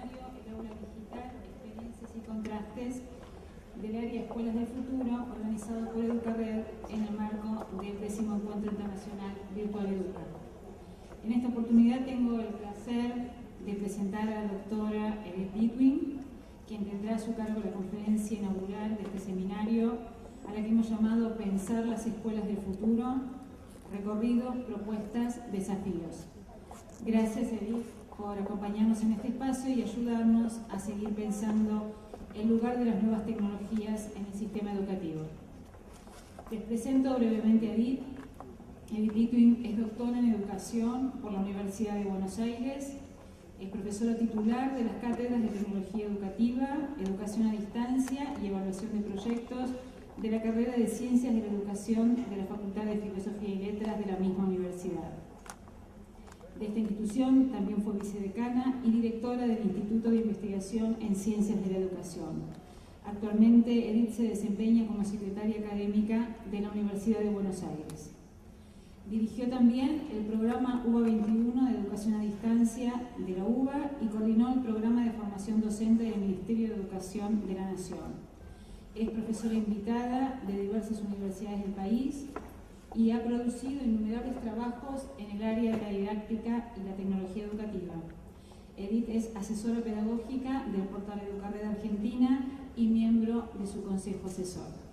seminario El Aula Digital, Experiencias y Contrastes del área Escuelas del Futuro, organizado por Educarred en el marco del 10º Encuentro Internacional Virtual Educa. En esta oportunidad tengo el placer de presentar a la doctora Edith Bitwin, quien tendrá a su cargo la conferencia inaugural de este seminario, a la que hemos llamado Pensar las Escuelas del Futuro, recorridos, propuestas, desafíos. Gracias, Edith, por acompañarnos en este espacio y ayudarnos a seguir pensando el lugar de las nuevas tecnologías en el sistema educativo. Les presento brevemente a Edith. Edith Bitwin es doctora en Educación por la Universidad de Buenos Aires, es profesora titular de las cátedras de Tecnología Educativa, Educación a Distancia y Evaluación de Proyectos de la carrera de Ciencias de la Educación de la Facultad de Filosofía y Letras de la misma universidad. De esta institución también fue vicedecana y directora del Instituto de Investigación en Ciencias de la Educación. Actualmente Edith se desempeña como secretaria académica de la Universidad de Buenos Aires. Dirigió también el programa UBA 21 de Educación a Distancia de la UBA y coordinó el programa de formación docente del Ministerio de Educación de la Nación. Es profesora invitada de diversas universidades del país y ha producido innumerables trabajos en el área de la didáctica y la tecnología educativa. Edith es asesora pedagógica del portal Educarred Argentina y miembro de su consejo asesor.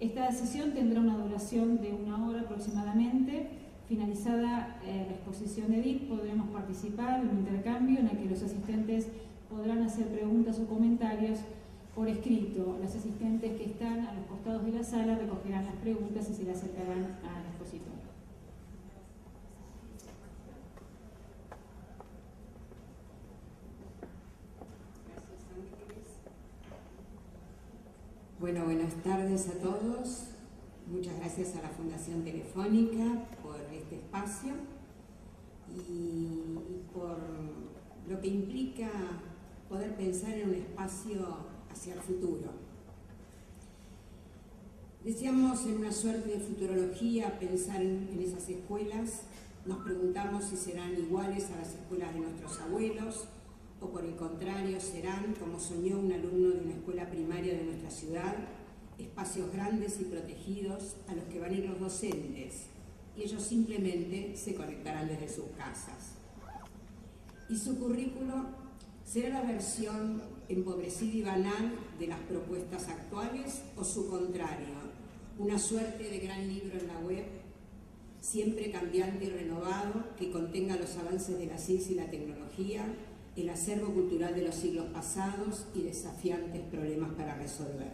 Esta sesión tendrá una duración de 1 hora aproximadamente. Finalizada la exposición de Edith, podremos participar en un intercambio en el que los asistentes podrán hacer preguntas o comentarios por escrito. Los asistentes que están a los costados de la sala recogerán las preguntas y se las acercarán al expositor. Gracias, Ángeles. Bueno, buenas tardes a todos. Muchas gracias a la Fundación Telefónica por este espacio y por lo que implica poder pensar en un espacio hacia el futuro. Deseamos en una suerte de futurología pensar en esas escuelas. Nos preguntamos si serán iguales a las escuelas de nuestros abuelos o por el contrario serán, como soñó un alumno de una escuela primaria de nuestra ciudad, espacios grandes y protegidos a los que van a ir los docentes y ellos simplemente se conectarán desde sus casas. Y su currículo será la versión empobrecida y banal de las propuestas actuales o su contrario, una suerte de gran libro en la web, siempre cambiante y renovado, que contenga los avances de la ciencia y la tecnología, el acervo cultural de los siglos pasados y desafiantes problemas para resolver.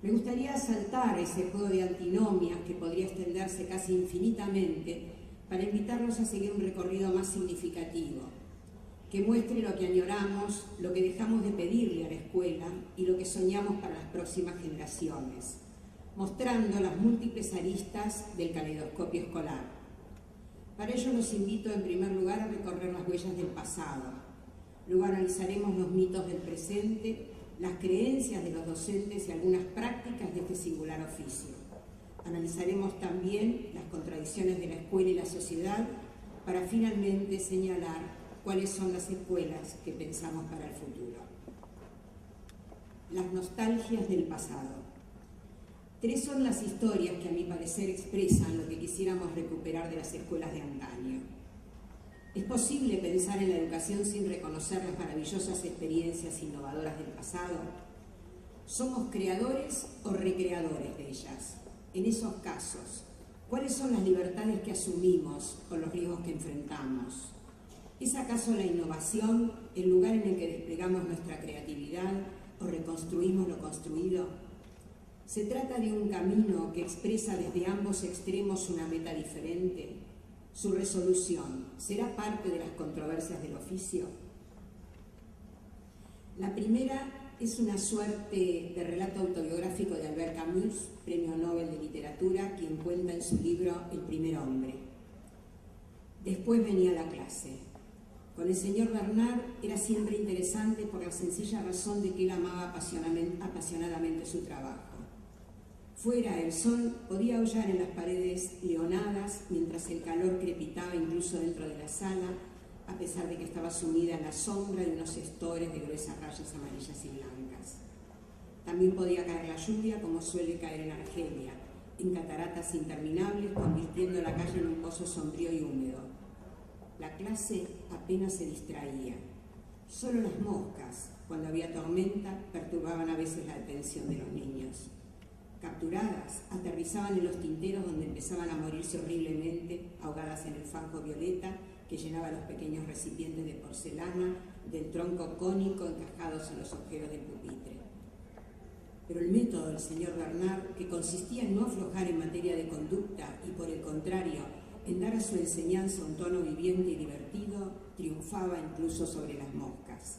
Me gustaría saltar ese juego de antinomias que podría extenderse casi infinitamente para invitarnos a seguir un recorrido más significativo, que muestre lo que añoramos, lo que dejamos de pedirle a la escuela y lo que soñamos para las próximas generaciones, mostrando las múltiples aristas del caleidoscopio escolar. Para ello los invito en primer lugar a recorrer las huellas del pasado. Luego analizaremos los mitos del presente, las creencias de los docentes y algunas prácticas de este singular oficio. Analizaremos también las contradicciones de la escuela y la sociedad para finalmente señalar cuáles son las escuelas que pensamos para el futuro. Las nostalgias del pasado. 3 son las historias que a mi parecer expresan lo que quisiéramos recuperar de las escuelas de antaño. ¿Es posible pensar en la educación sin reconocer las maravillosas experiencias innovadoras del pasado? ¿Somos creadores o recreadores de ellas? En esos casos, ¿cuáles son las libertades que asumimos con los riesgos que enfrentamos? ¿Es acaso la innovación el lugar en el que desplegamos nuestra creatividad o reconstruimos lo construido? ¿Se trata de un camino que expresa desde ambos extremos una meta diferente? ¿Su resolución será parte de las controversias del oficio? La primera es una suerte de relato autobiográfico de Albert Camus, Premio Nobel de Literatura, quien cuenta en su libro El primer hombre. Después venía la clase. Con el señor Bernard era siempre interesante por la sencilla razón de que él amaba apasionadamente su trabajo. Fuera, el sol podía aullar en las paredes leonadas, mientras el calor crepitaba incluso dentro de la sala, a pesar de que estaba sumida en la sombra de unos estores de gruesas rayas amarillas y blancas. También podía caer la lluvia, como suele caer en Argelia, en cataratas interminables, convirtiendo la calle en un pozo sombrío y húmedo. La clase apenas se distraía. Solo las moscas, cuando había tormenta, perturbaban a veces la atención de los niños. Capturadas, aterrizaban en los tinteros donde empezaban a morirse horriblemente, ahogadas en el fango violeta que llenaba los pequeños recipientes de porcelana del tronco cónico encajados en los agujeros del pupitre. Pero el método del señor Bernard, que consistía en no aflojar en materia de conducta y, por el contrario, en dar a su enseñanza un tono viviente y divertido, triunfaba incluso sobre las moscas.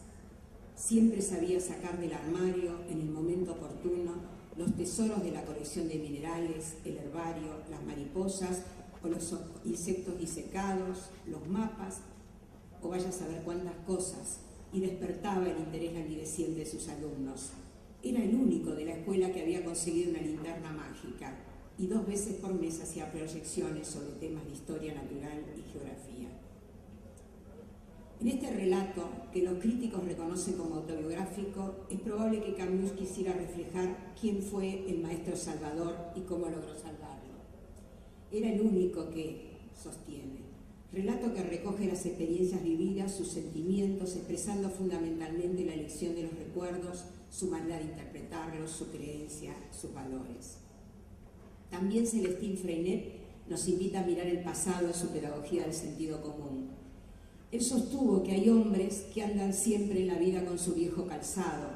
Siempre sabía sacar del armario, en el momento oportuno, los tesoros de la colección de minerales, el herbario, las mariposas o los insectos disecados, los mapas, o vaya a saber cuántas cosas, y despertaba el interés languideciente de sus alumnos. Era el único de la escuela que había conseguido una linterna mágica, y 2 veces por mes hacía proyecciones sobre temas de historia natural y geografía. En este relato, que los críticos reconocen como autobiográfico, es probable que Camus quisiera reflejar quién fue el maestro salvador y cómo logró salvarlo. Era el único que, sostiene, relato que recoge las experiencias vividas, sus sentimientos, expresando fundamentalmente la elección de los recuerdos, su manera de interpretarlos, su creencia, sus valores. También Celestine Freinet nos invita a mirar el pasado en su pedagogía del sentido común. Él sostuvo que hay hombres que andan siempre en la vida con su viejo calzado,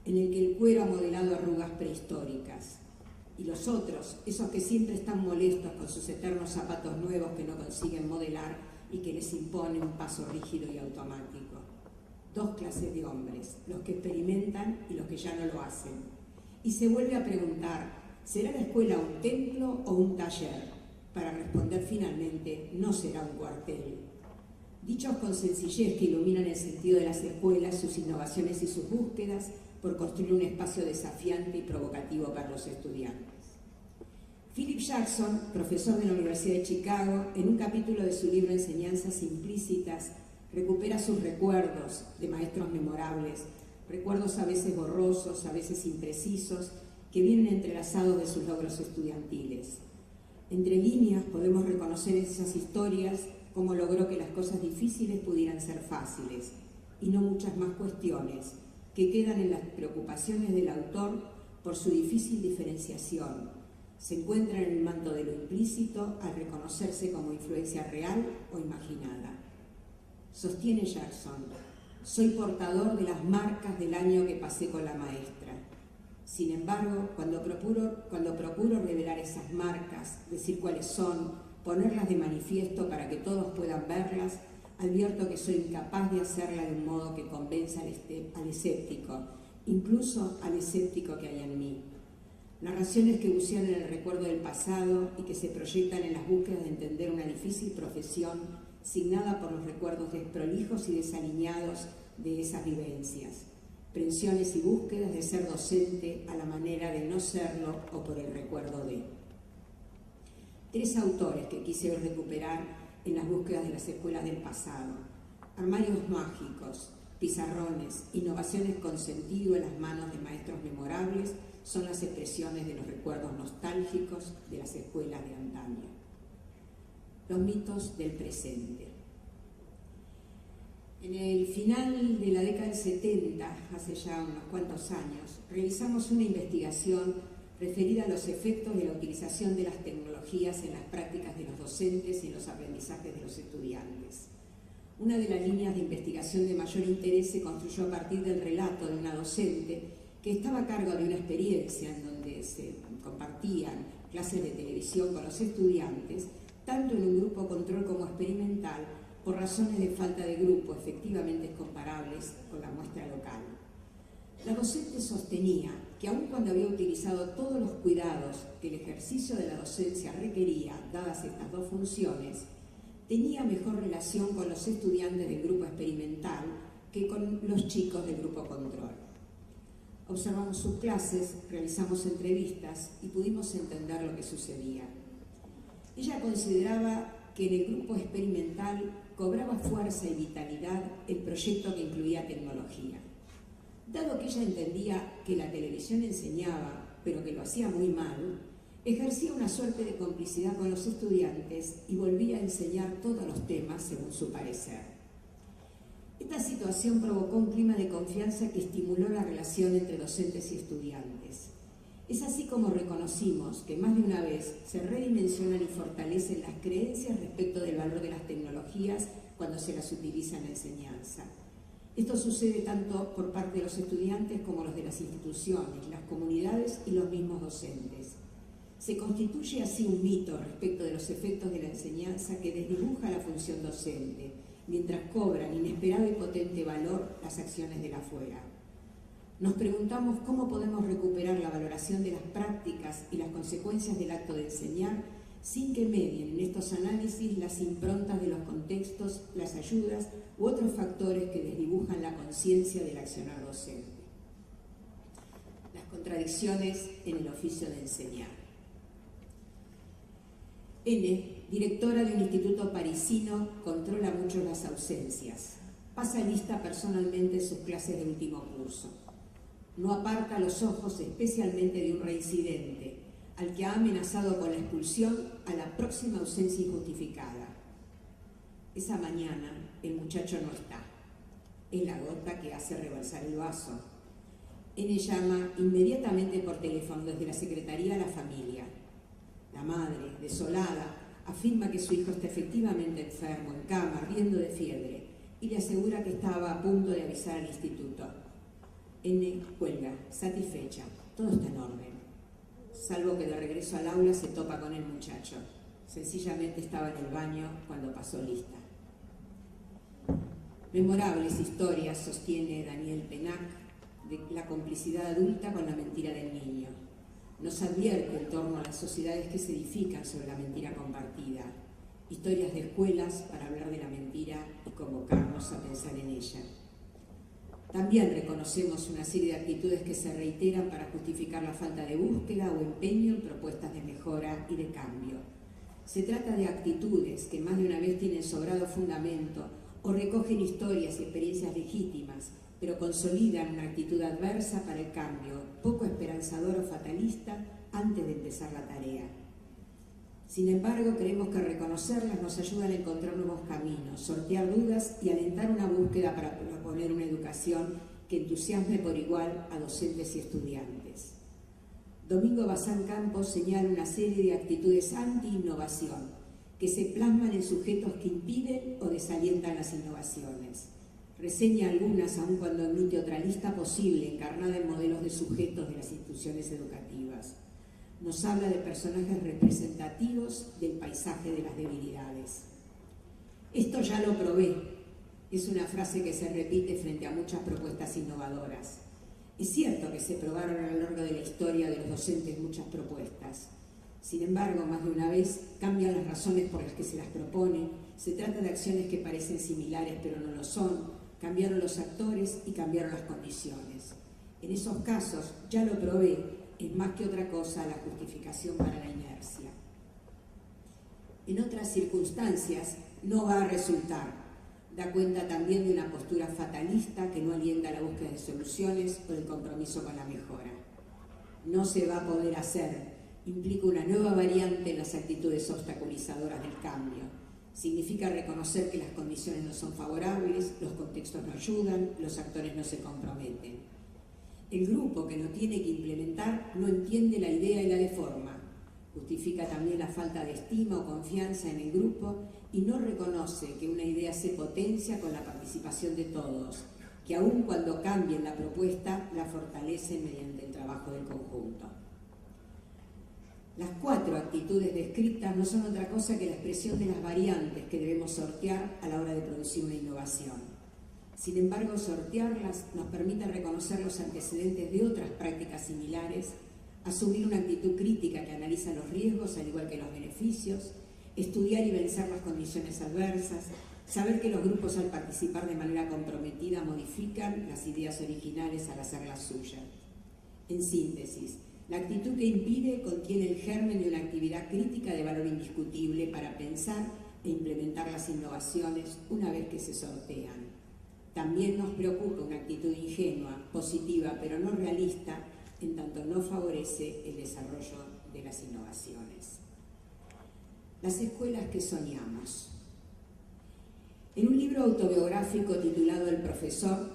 en el que el cuero ha modelado arrugas prehistóricas. Y los otros, esos que siempre están molestos con sus eternos zapatos nuevos que no consiguen modelar y que les imponen un paso rígido y automático. 2 clases de hombres, los que experimentan y los que ya no lo hacen. Y se vuelve a preguntar, ¿será la escuela un templo o un taller? Para responder finalmente, no será un cuartel. Dichos con sencillez que iluminan el sentido de las escuelas, sus innovaciones y sus búsquedas por construir un espacio desafiante y provocativo para los estudiantes. Philip Jackson, profesor de la Universidad de Chicago, en un capítulo de su libro Enseñanzas Implícitas, recupera sus recuerdos de maestros memorables, recuerdos a veces borrosos, a veces imprecisos, que vienen entrelazados de sus logros estudiantiles. Entre líneas podemos reconocer esas historias cómo logró que las cosas difíciles pudieran ser fáciles, y no muchas más cuestiones que quedan en las preocupaciones del autor por su difícil diferenciación. Se encuentran en el manto de lo implícito al reconocerse como influencia real o imaginada. Sostiene Jackson, soy portador de las marcas del año que pasé con la maestra. Sin embargo, cuando procuro revelar esas marcas, decir cuáles son, ponerlas de manifiesto para que todos puedan verlas, advierto que soy incapaz de hacerla de un modo que convenza al escéptico, incluso al escéptico que hay en mí. Narraciones que bucean en el recuerdo del pasado y que se proyectan en las búsquedas de entender una difícil profesión signada por los recuerdos desprolijos y desaliñados de esas vivencias. Pensiones y búsquedas de ser docente a la manera de no serlo o por el recuerdo de. 3 autores que quise recuperar en las búsquedas de las escuelas del pasado. Armarios mágicos, pizarrones, innovaciones con sentido en las manos de maestros memorables son las expresiones de los recuerdos nostálgicos de las escuelas de antaño. Los mitos del presente. En el final de la década del 70, hace ya unos cuantos años, realizamos una investigación referida a los efectos de la utilización de las tecnologías en las prácticas de los docentes y en los aprendizajes de los estudiantes. Una de las líneas de investigación de mayor interés se construyó a partir del relato de una docente que estaba a cargo de una experiencia en donde se compartían clases de televisión con los estudiantes, tanto en un grupo control como experimental, por razones de falta de grupo efectivamente comparables con la muestra local. La docente sostenía que aun cuando había utilizado todos los cuidados que el ejercicio de la docencia requería, dadas estas 2 funciones, tenía mejor relación con los estudiantes del grupo experimental que con los chicos del grupo control. Observamos sus clases, realizamos entrevistas y pudimos entender lo que sucedía. Ella consideraba que en el grupo experimental cobraba fuerza y vitalidad el proyecto que incluía tecnología. Dado que ella entendía que la televisión enseñaba, pero que lo hacía muy mal, ejercía una suerte de complicidad con los estudiantes y volvía a enseñar todos los temas según su parecer. Esta situación provocó un clima de confianza que estimuló la relación entre docentes y estudiantes. Es así como reconocimos que más de una vez se redimensionan y fortalecen las creencias respecto del valor de las tecnologías cuando se las utiliza en la enseñanza. Esto sucede tanto por parte de los estudiantes como los de las instituciones, las comunidades y los mismos docentes. Se constituye así un mito respecto de los efectos de la enseñanza que desdibuja la función docente, mientras cobran inesperado y potente valor las acciones del afuera. Nos preguntamos cómo podemos recuperar la valoración de las prácticas y las consecuencias del acto de enseñar sin que medien en estos análisis las improntas de los contextos, las ayudas u otros factores que desdibujan la conciencia del accionar docente. Las contradicciones en el oficio de enseñar. N, directora de un instituto parisino, controla mucho las ausencias. Pasa lista personalmente sus clases de último curso. No aparta los ojos especialmente de un reincidente, al que ha amenazado con la expulsión a la próxima ausencia injustificada. Esa mañana el muchacho no está. Es la gota que hace rebalsar el vaso. N llama inmediatamente por teléfono desde la Secretaría a la familia. La madre, desolada, afirma que su hijo está efectivamente enfermo, en cama, riendo de fiebre, y le asegura que estaba a punto de avisar al instituto. N cuelga, satisfecha. Todo está en orden. Salvo que de regreso al aula se topa con el muchacho. Sencillamente estaba en el baño cuando pasó lista. Memorables historias, sostiene Daniel Pennac, de la complicidad adulta con la mentira del niño. Nos advierte en torno a las sociedades que se edifican sobre la mentira compartida. Historias de escuelas para hablar de la mentira y convocarnos a pensar en ella. También reconocemos una serie de actitudes que se reiteran para justificar la falta de búsqueda o empeño en propuestas de mejora y de cambio. Se trata de actitudes que más de una vez tienen sobrado fundamento o recogen historias y experiencias legítimas, pero consolidan una actitud adversa para el cambio, poco esperanzadora o fatalista antes de empezar la tarea. Sin embargo, creemos que reconocerlas nos ayudan a encontrar nuevos caminos, sortear dudas y alentar una búsqueda para proponer una educación que entusiasme por igual a docentes y estudiantes. Domingo Bazán Campos señala una serie de actitudes anti-innovación que se plasman en sujetos que impiden o desalientan las innovaciones. Reseña algunas, aun cuando admite otra lista posible, encarnada en modelos de sujetos de las instituciones educativas. Nos habla de personajes representativos del paisaje de las debilidades. Esto ya lo probé. Es una frase que se repite frente a muchas propuestas innovadoras. Es cierto que se probaron a lo largo de la historia de los docentes muchas propuestas. Sin embargo, más de una vez cambian las razones por las que se las propone. Se trata de acciones que parecen similares pero no lo son. Cambiaron los actores y cambiaron las condiciones. En esos casos, ya lo probé, es más que otra cosa la justificación para la inercia. En otras circunstancias no va a resultar. Da cuenta también de una postura fatalista que no alienta la búsqueda de soluciones o el compromiso con la mejora. No se va a poder hacer. Implica una nueva variante en las actitudes obstaculizadoras del cambio. Significa reconocer que las condiciones no son favorables, los contextos no ayudan, los actores no se comprometen. El grupo que lo tiene que implementar no entiende la idea y la deforma. Justifica también la falta de estima o confianza en el grupo y no reconoce que una idea se potencia con la participación de todos, que aun cuando cambien la propuesta, la fortalecen mediante el trabajo del conjunto. Las 4 actitudes descritas no son otra cosa que la expresión de las variantes que debemos sortear a la hora de producir una innovación. Sin embargo, sortearlas nos permite reconocer los antecedentes de otras prácticas similares, asumir una actitud crítica que analiza los riesgos al igual que los beneficios, estudiar y vencer las condiciones adversas, saber que los grupos al participar de manera comprometida modifican las ideas originales al hacerlas suyas. En síntesis, la actitud que impide contiene el germen de una actividad crítica de valor indiscutible para pensar e implementar las innovaciones una vez que se sortean. También nos preocupa una actitud ingenua, positiva, pero no realista, en tanto no favorece el desarrollo de las innovaciones. Las escuelas que soñamos. En un libro autobiográfico titulado El profesor,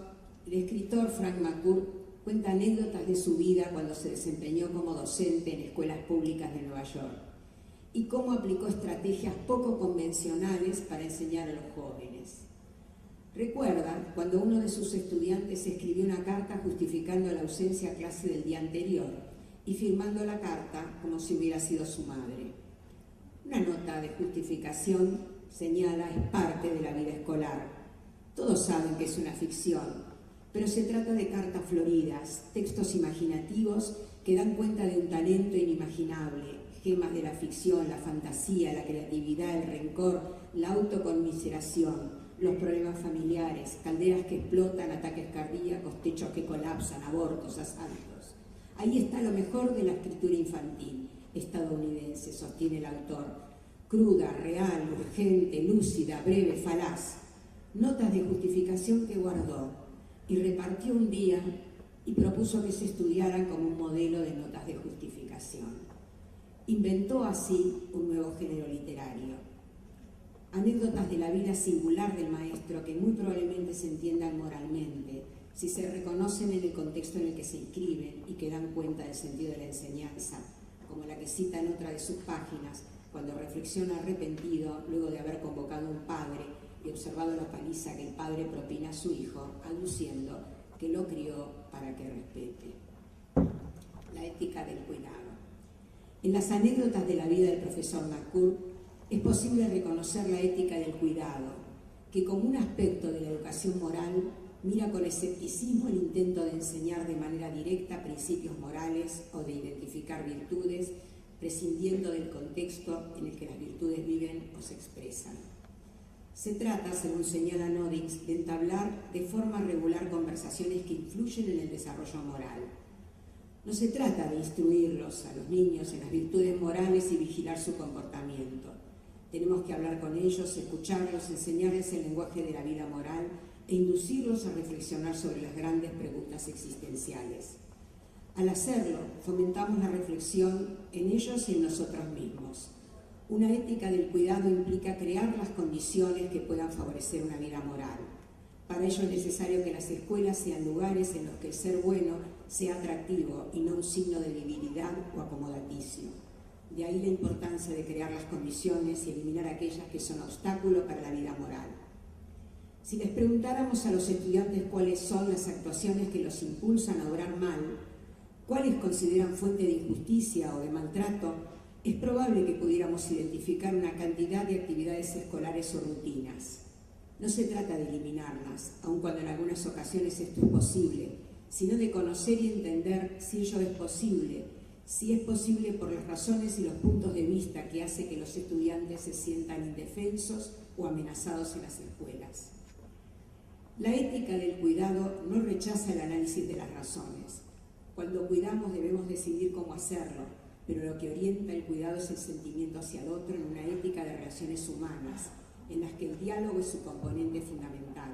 el escritor Frank McCourt cuenta anécdotas de su vida cuando se desempeñó como docente en escuelas públicas de Nueva York y cómo aplicó estrategias poco convencionales para enseñar a los jóvenes. Recuerda cuando uno de sus estudiantes escribió una carta justificando la ausencia a clase del día anterior y firmando la carta como si hubiera sido su madre. Una nota de justificación, señala, es parte de la vida escolar. Todos saben que es una ficción, pero se trata de cartas floridas, textos imaginativos que dan cuenta de un talento inimaginable, gemas de la ficción, la fantasía, la creatividad, el rencor, la autoconmiseración, los problemas familiares, calderas que explotan, ataques cardíacos, techos que colapsan, abortos, asaltos. Ahí está lo mejor de la escritura infantil estadounidense, sostiene el autor. Cruda, real, urgente, lúcida, breve, falaz. Notas de justificación que guardó y repartió un día y propuso que se estudiaran como un modelo de notas de justificación. Inventó así un nuevo género literario. Anécdotas de la vida singular del maestro que muy probablemente se entiendan moralmente si se reconocen en el contexto en el que se inscriben y que dan cuenta del sentido de la enseñanza, como la que cita en otra de sus páginas, cuando reflexiona arrepentido luego de haber convocado a un padre y observado la paliza que el padre propina a su hijo, aduciendo que lo crió para que respete. La ética del cuidado. En las anécdotas de la vida del profesor McCourt es posible reconocer la ética del cuidado, que como un aspecto de la educación moral mira con escepticismo el intento de enseñar de manera directa principios morales o de identificar virtudes, prescindiendo del contexto en el que las virtudes viven o se expresan. Se trata, según señala Nodix, de entablar de forma regular conversaciones que influyen en el desarrollo moral. No se trata de instruirlos a los niños en las virtudes morales y vigilar su comportamiento. Tenemos que hablar con ellos, escucharlos, enseñarles el lenguaje de la vida moral e inducirlos a reflexionar sobre las grandes preguntas existenciales. Al hacerlo, fomentamos la reflexión en ellos y en nosotros mismos. Una ética del cuidado implica crear las condiciones que puedan favorecer una vida moral. Para ello es necesario que las escuelas sean lugares en los que el ser bueno sea atractivo y no un signo de debilidad o acomodaticio. De ahí la importancia de crear las condiciones y eliminar aquellas que son obstáculos para la vida moral. Si les preguntáramos a los estudiantes cuáles son las actuaciones que los impulsan a obrar mal, cuáles consideran fuente de injusticia o de maltrato, es probable que pudiéramos identificar una cantidad de actividades escolares o rutinas. No se trata de eliminarlas, aun cuando en algunas ocasiones esto es posible, sino de conocer y entender si ello es posible, si es posible por las razones y los puntos de vista que hace que los estudiantes se sientan indefensos o amenazados en las escuelas. La ética del cuidado no rechaza el análisis de las razones. Cuando cuidamos debemos decidir cómo hacerlo, pero lo que orienta el cuidado es el sentimiento hacia el otro en una ética de relaciones humanas, en las que el diálogo es su componente fundamental.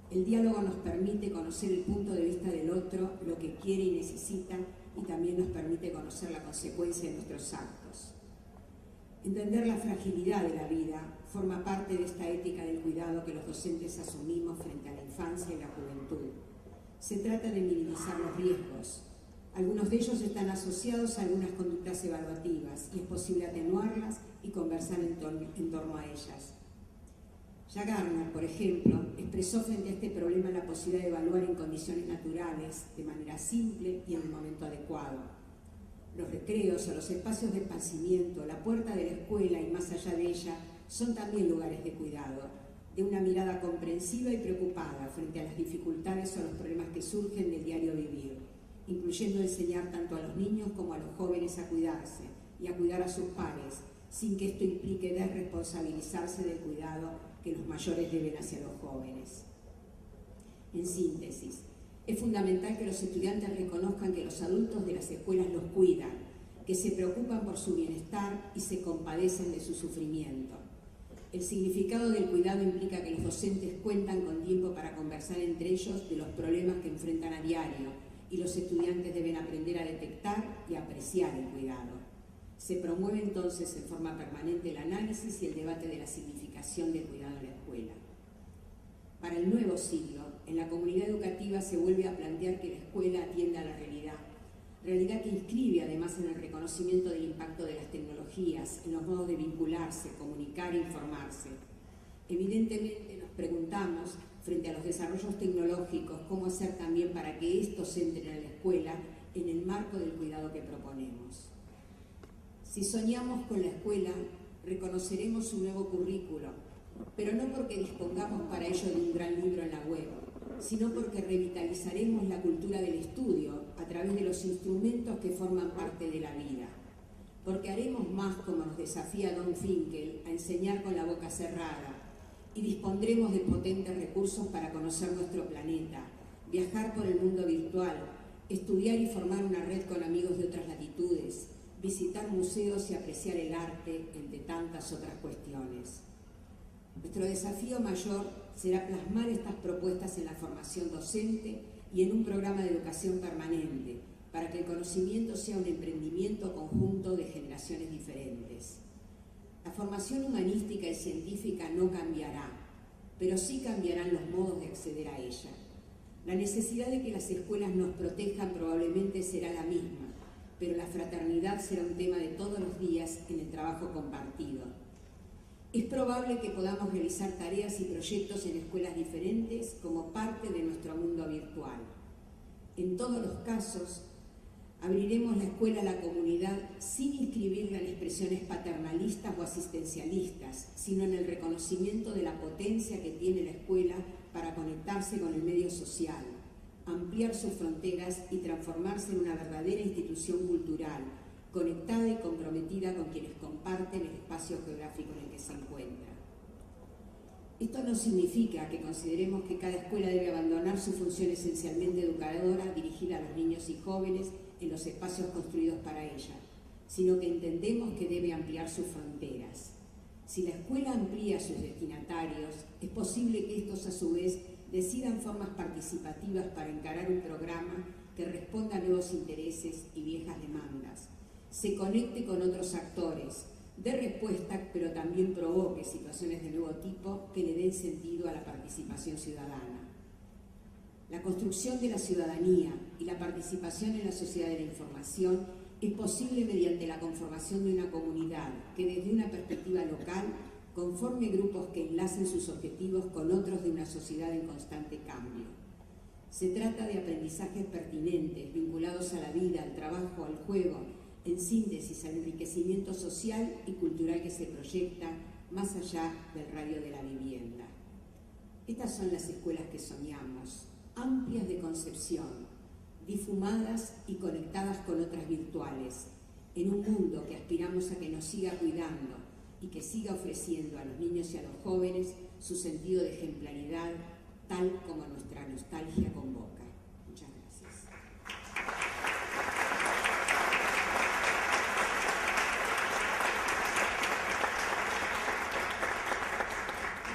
El diálogo nos permite conocer el punto de vista del otro, lo que quiere y necesita, y también nos permite conocer la consecuencia de nuestros actos. Entender la fragilidad de la vida forma parte de esta ética del cuidado que los docentes asumimos frente a la infancia y la juventud. Se trata de minimizar los riesgos. Algunos de ellos están asociados a algunas conductas evaluativas y es posible atenuarlas y conversar en torno a ellas. Jack Garner, por ejemplo, expresó frente a este problema la posibilidad de evaluar en condiciones naturales, de manera simple y en el momento adecuado. Los recreos o los espacios de esparcimiento, la puerta de la escuela y más allá de ella, son también lugares de cuidado, de una mirada comprensiva y preocupada frente a las dificultades o los problemas que surgen del diario vivir, incluyendo enseñar tanto a los niños como a los jóvenes a cuidarse y a cuidar a sus pares, sin que esto implique desresponsabilizarse del cuidado que los mayores deben hacia los jóvenes. En síntesis, es fundamental que los estudiantes reconozcan que los adultos de las escuelas los cuidan, que se preocupan por su bienestar y se compadecen de su sufrimiento. El significado del cuidado implica que los docentes cuentan con tiempo para conversar entre ellos de los problemas que enfrentan a diario y los estudiantes deben aprender a detectar y apreciar el cuidado. Se promueve entonces en forma permanente el análisis y el debate de la significación del cuidado en la escuela. Para el nuevo siglo, en la comunidad educativa se vuelve a plantear que la escuela atienda a la realidad que inscribe además en el reconocimiento del impacto de las tecnologías, en los modos de vincularse, comunicar e informarse. Evidentemente nos preguntamos, frente a los desarrollos tecnológicos, cómo hacer también para que estos entren en la escuela en el marco del cuidado que proponemos. Si soñamos con la escuela, reconoceremos un nuevo currículo, pero no porque dispongamos para ello de un gran libro en la web, sino porque revitalizaremos la cultura del estudio a través de los instrumentos que forman parte de la vida. Porque haremos más, como nos desafía Don Finkel, a enseñar con la boca cerrada, y dispondremos de potentes recursos para conocer nuestro planeta, viajar por el mundo virtual, estudiar y formar una red con amigos de otras latitudes, visitar museos y apreciar el arte, entre tantas otras cuestiones. Nuestro desafío mayor será plasmar estas propuestas en la formación docente y en un programa de educación permanente, para que el conocimiento sea un emprendimiento conjunto de generaciones diferentes. La formación humanística y científica no cambiará, pero sí cambiarán los modos de acceder a ella. La necesidad de que las escuelas nos protejan probablemente será la misma, pero la fraternidad será un tema de todos los días en el trabajo compartido. Es probable que podamos realizar tareas y proyectos en escuelas diferentes como parte de nuestro mundo virtual. En todos los casos, abriremos la escuela a la comunidad sin inscribirla en expresiones paternalistas o asistencialistas, sino en el reconocimiento de la potencia que tiene la escuela para conectarse con el medio social, ampliar sus fronteras y transformarse en una verdadera institución cultural, conectada y comprometida con quienes comparten el espacio geográfico en el que se encuentra. Esto no significa que consideremos que cada escuela debe abandonar su función esencialmente educadora dirigida a los niños y jóvenes en los espacios construidos para ella, sino que entendemos que debe ampliar sus fronteras. Si la escuela amplía sus destinatarios, es posible que estos a su vez decidan formas participativas para encarar un programa que responda a nuevos intereses y viejas demandas, se conecte con otros actores, dé respuesta, pero también provoque situaciones de nuevo tipo que le den sentido a la participación ciudadana. La construcción de la ciudadanía y la participación en la sociedad de la información es posible mediante la conformación de una comunidad que desde una perspectiva local conforme grupos que enlacen sus objetivos con otros de una sociedad en constante cambio. Se trata de aprendizajes pertinentes, vinculados a la vida, al trabajo, al juego, en síntesis al enriquecimiento social y cultural que se proyecta más allá del radio de la vivienda. Estas son las escuelas que soñamos, amplias de concepción, difumadas y conectadas con otras virtuales, en un mundo que aspiramos a que nos siga cuidando y que siga ofreciendo a los niños y a los jóvenes su sentido de ejemplaridad, tal como nuestra nostalgia convoca. Muchas gracias.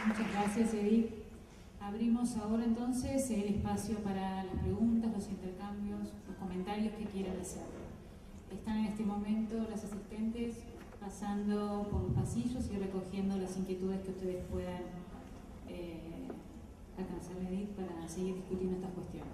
Muchas gracias, Edith. Abrimos ahora entonces el espacio para las preguntas, los intercambios, los comentarios que quieran hacer. Están en este momento las asistentes pasando por los pasillos y recogiendo las inquietudes que ustedes puedan alcanzar, Edith, para seguir discutiendo estas cuestiones.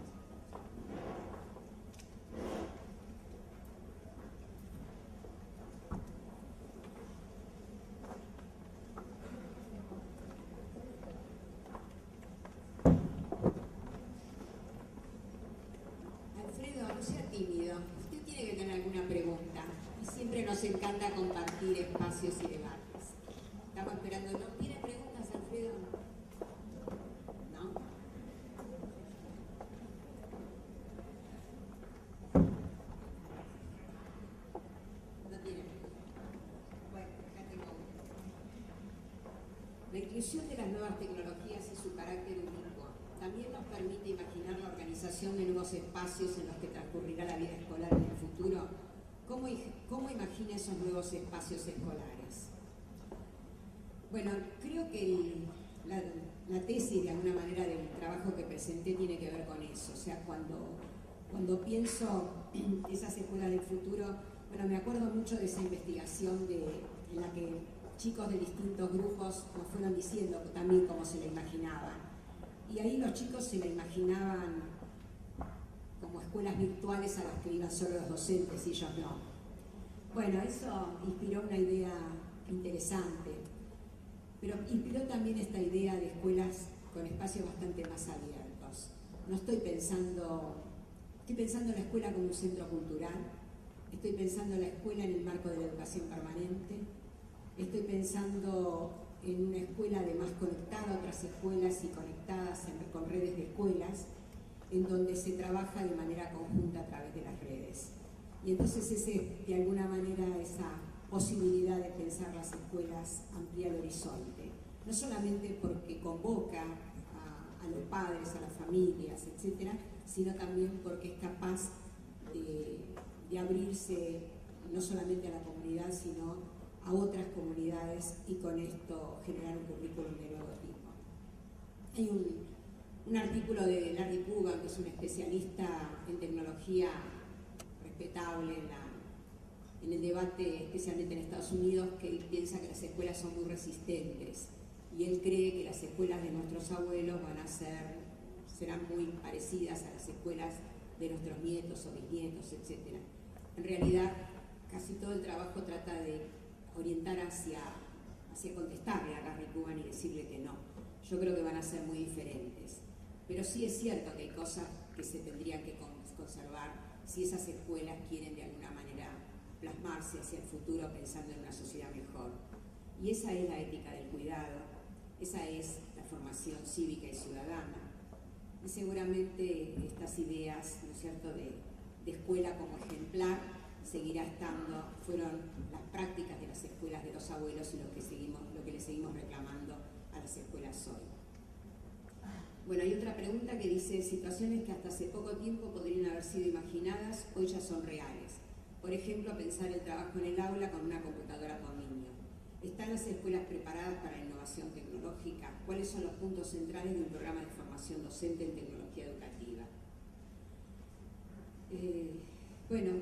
Nos encanta compartir espacios y debates. Estamos esperando. ¿No tiene preguntas, Alfredo? ¿No? No tiene. Bueno, acá tengo uno. La inclusión de las nuevas tecnologías y su carácter ubicuo también nos permite imaginar la organización de nuevos espacios en los que transcurrirá la vida escolar en el futuro. ¿Cómo imagina esos nuevos espacios escolares? Bueno, creo que la tesis, de alguna manera, del trabajo que presenté tiene que ver con eso. O sea, cuando pienso en esas escuelas del futuro, bueno, me acuerdo mucho de esa investigación en la que chicos de distintos grupos nos fueron diciendo también cómo se la imaginaban. Y ahí los chicos se la imaginaban como escuelas virtuales a las que iban solo los docentes y ellos no. Bueno, eso inspiró una idea interesante, pero inspiró también esta idea de escuelas con espacios bastante más abiertos. No estoy pensando en la escuela como un centro cultural, estoy pensando en la escuela en el marco de la educación permanente, estoy pensando en una escuela además conectada a otras escuelas y conectadas con redes de escuelas, en donde se trabaja de manera conjunta a través de las redes. Y entonces de alguna manera, esa posibilidad de pensar las escuelas amplía el horizonte, no solamente porque convoca a los padres, a las familias, etcétera, sino también porque es capaz de abrirse no solamente a la comunidad, sino a otras comunidades y con esto generar un currículum de nuevo tipo. Hay un artículo de Larry Coogan, que es un especialista en tecnología respetable en el debate, especialmente en Estados Unidos, que él piensa que las escuelas son muy resistentes y él cree que las escuelas de nuestros abuelos serán muy parecidas a las escuelas de nuestros nietos o bisnietos, etc. En realidad, casi todo el trabajo trata de orientar hacia contestarle a Larry Coogan y decirle que no. Yo creo que van a ser muy diferentes. Pero sí es cierto que hay cosas que se tendrían que conservar si esas escuelas quieren de alguna manera plasmarse hacia el futuro pensando en una sociedad mejor. Y esa es la ética del cuidado, esa es la formación cívica y ciudadana. Y seguramente estas ideas, ¿no es cierto?, de escuela como ejemplar seguirá estando, fueron las prácticas de las escuelas de los abuelos y lo que le seguimos reclamando a las escuelas hoy. Bueno, hay otra pregunta que dice: situaciones que hasta hace poco tiempo podrían haber sido imaginadas, hoy ya son reales. Por ejemplo, pensar el trabajo en el aula con una computadora por niño. ¿Están las escuelas preparadas para la innovación tecnológica? ¿Cuáles son los puntos centrales de un programa de formación docente en tecnología educativa? Bueno,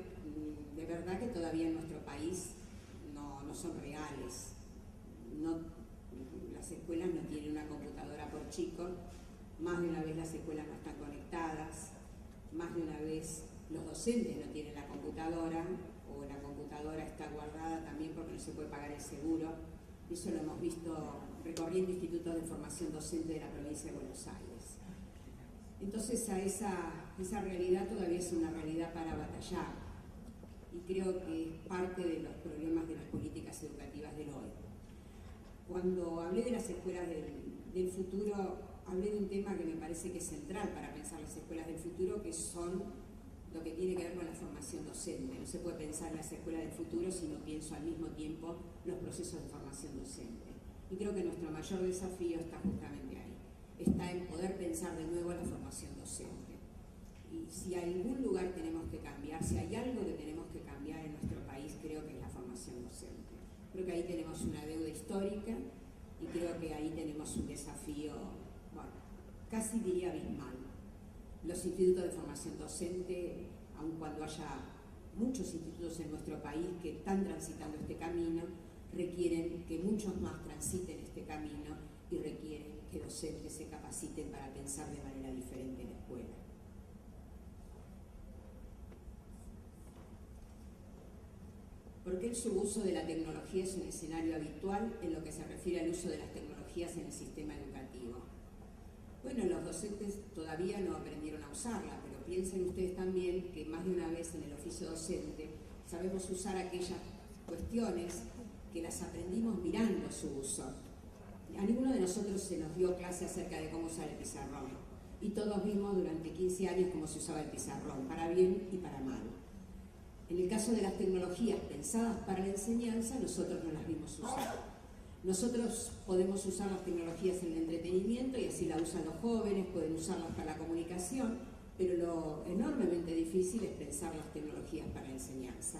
de verdad que todavía en nuestro país no son reales. Las escuelas no tienen una computadora por chico, más de una vez las escuelas no están conectadas, más de una vez los docentes no tienen la computadora, o la computadora está guardada también porque no se puede pagar el seguro. Eso lo hemos visto recorriendo institutos de formación docente de la provincia de Buenos Aires. Entonces, a esa realidad todavía es una realidad para batallar, y creo que es parte de los problemas de las políticas educativas del hoy. Cuando hablé de las escuelas del futuro, hablé de un tema que me parece que es central para pensar las escuelas del futuro, que son lo que tiene que ver con la formación docente. No se puede pensar en las escuelas del futuro si no pienso al mismo tiempo los procesos de formación docente. Y creo que nuestro mayor desafío está justamente ahí. Está en poder pensar de nuevo la formación docente. Y si a algún lugar tenemos que cambiar, si hay algo que tenemos que cambiar en nuestro país, creo que es la formación docente. Creo que ahí tenemos una deuda histórica y creo que ahí tenemos un desafío, bueno, casi diría abismal. Los institutos de formación docente, aun cuando haya muchos institutos en nuestro país que están transitando este camino, requieren que muchos más transiten este camino y requieren que docentes se capaciten para pensar de manera diferente en la escuela. ¿Por qué el subuso de la tecnología es un escenario habitual en lo que se refiere al uso de las tecnologías en el sistema educativo? Bueno, los docentes todavía no aprendieron a usarla, pero piensen ustedes también que más de una vez en el oficio docente sabemos usar aquellas cuestiones que las aprendimos mirando su uso. A ninguno de nosotros se nos dio clase acerca de cómo usar el pizarrón, y todos vimos durante 15 años cómo se usaba el pizarrón, para bien y para mal. En el caso de las tecnologías pensadas para la enseñanza, nosotros no las vimos usar. Nosotros podemos usar las tecnologías en el entretenimiento, y así la usan los jóvenes, pueden usarlas para la comunicación, pero lo enormemente difícil es pensar las tecnologías para la enseñanza.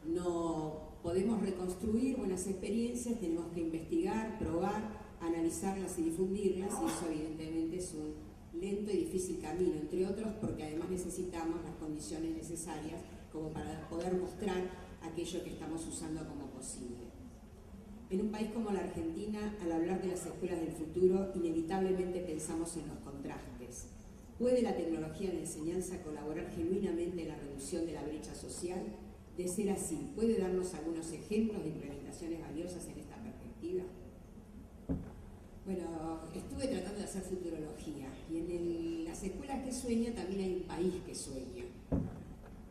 No podemos reconstruir buenas experiencias, tenemos que investigar, probar, analizarlas y difundirlas, y eso evidentemente es un lento y difícil camino, entre otros porque además necesitamos las condiciones necesarias como para poder mostrar aquello que estamos usando como posible. En un país como la Argentina, al hablar de las escuelas del futuro, inevitablemente pensamos en los contrastes. ¿Puede la tecnología en la enseñanza colaborar genuinamente en la reducción de la brecha social? De ser así, ¿puede darnos algunos ejemplos de implementaciones valiosas en esta perspectiva? Bueno, estuve tratando de hacer futurología, y en las escuelas que sueña también hay un país que sueña.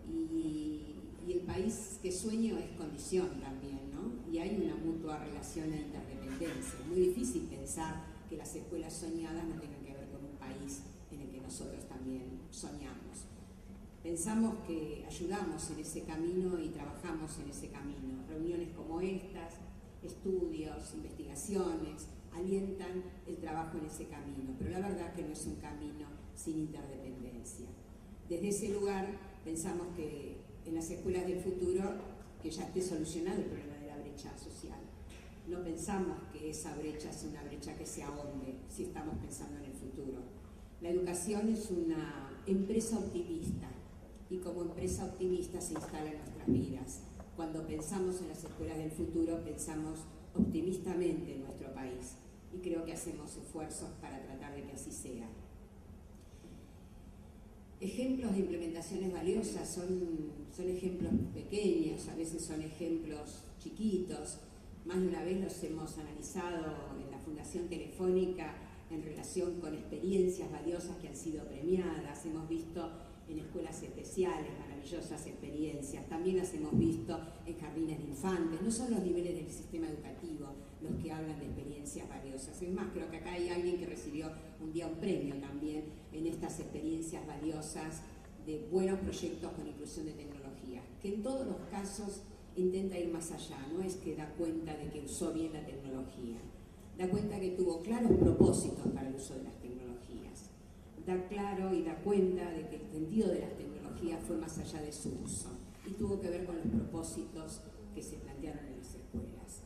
Y el país que sueña es condición también, ¿no? Y hay una mutua relación e interdependencia. Es muy difícil pensar que las escuelas soñadas no tengan que ver con un país en el que nosotros también soñamos. Pensamos que ayudamos en ese camino y trabajamos en ese camino. Reuniones como estas, estudios, investigaciones, alientan el trabajo en ese camino, pero la verdad que no es un camino sin interdependencia. Desde ese lugar pensamos que en las escuelas del futuro que ya esté solucionado el problema de la brecha social. No pensamos que esa brecha sea una brecha que se ahonde si estamos pensando en el futuro. La educación es una empresa optimista, y como empresa optimista se instala en nuestras vidas. Cuando pensamos en las escuelas del futuro, pensamos optimistamente en nuestro país, y creo que hacemos esfuerzos para tratar de que así sea. Ejemplos de implementaciones valiosas son ejemplos pequeños, a veces son ejemplos chiquitos. Más de una vez los hemos analizado en la Fundación Telefónica en relación con experiencias valiosas que han sido premiadas. Hemos visto en escuelas especiales maravillosas experiencias, también las hemos visto en jardines de infantes. No son los niveles del sistema educativo los que hablan de experiencias valiosas. Es más, creo que acá hay alguien que recibió un día un premio también en estas experiencias valiosas de buenos proyectos con inclusión de tecnología, que en todos los casos intenta ir más allá. No es que da cuenta de que usó bien la tecnología, da cuenta que tuvo claros propósitos para el uso de las tecnologías, da claro y da cuenta de que el sentido de las tecnologías fue más allá de su uso y tuvo que ver con los propósitos que se plantearon en las escuelas.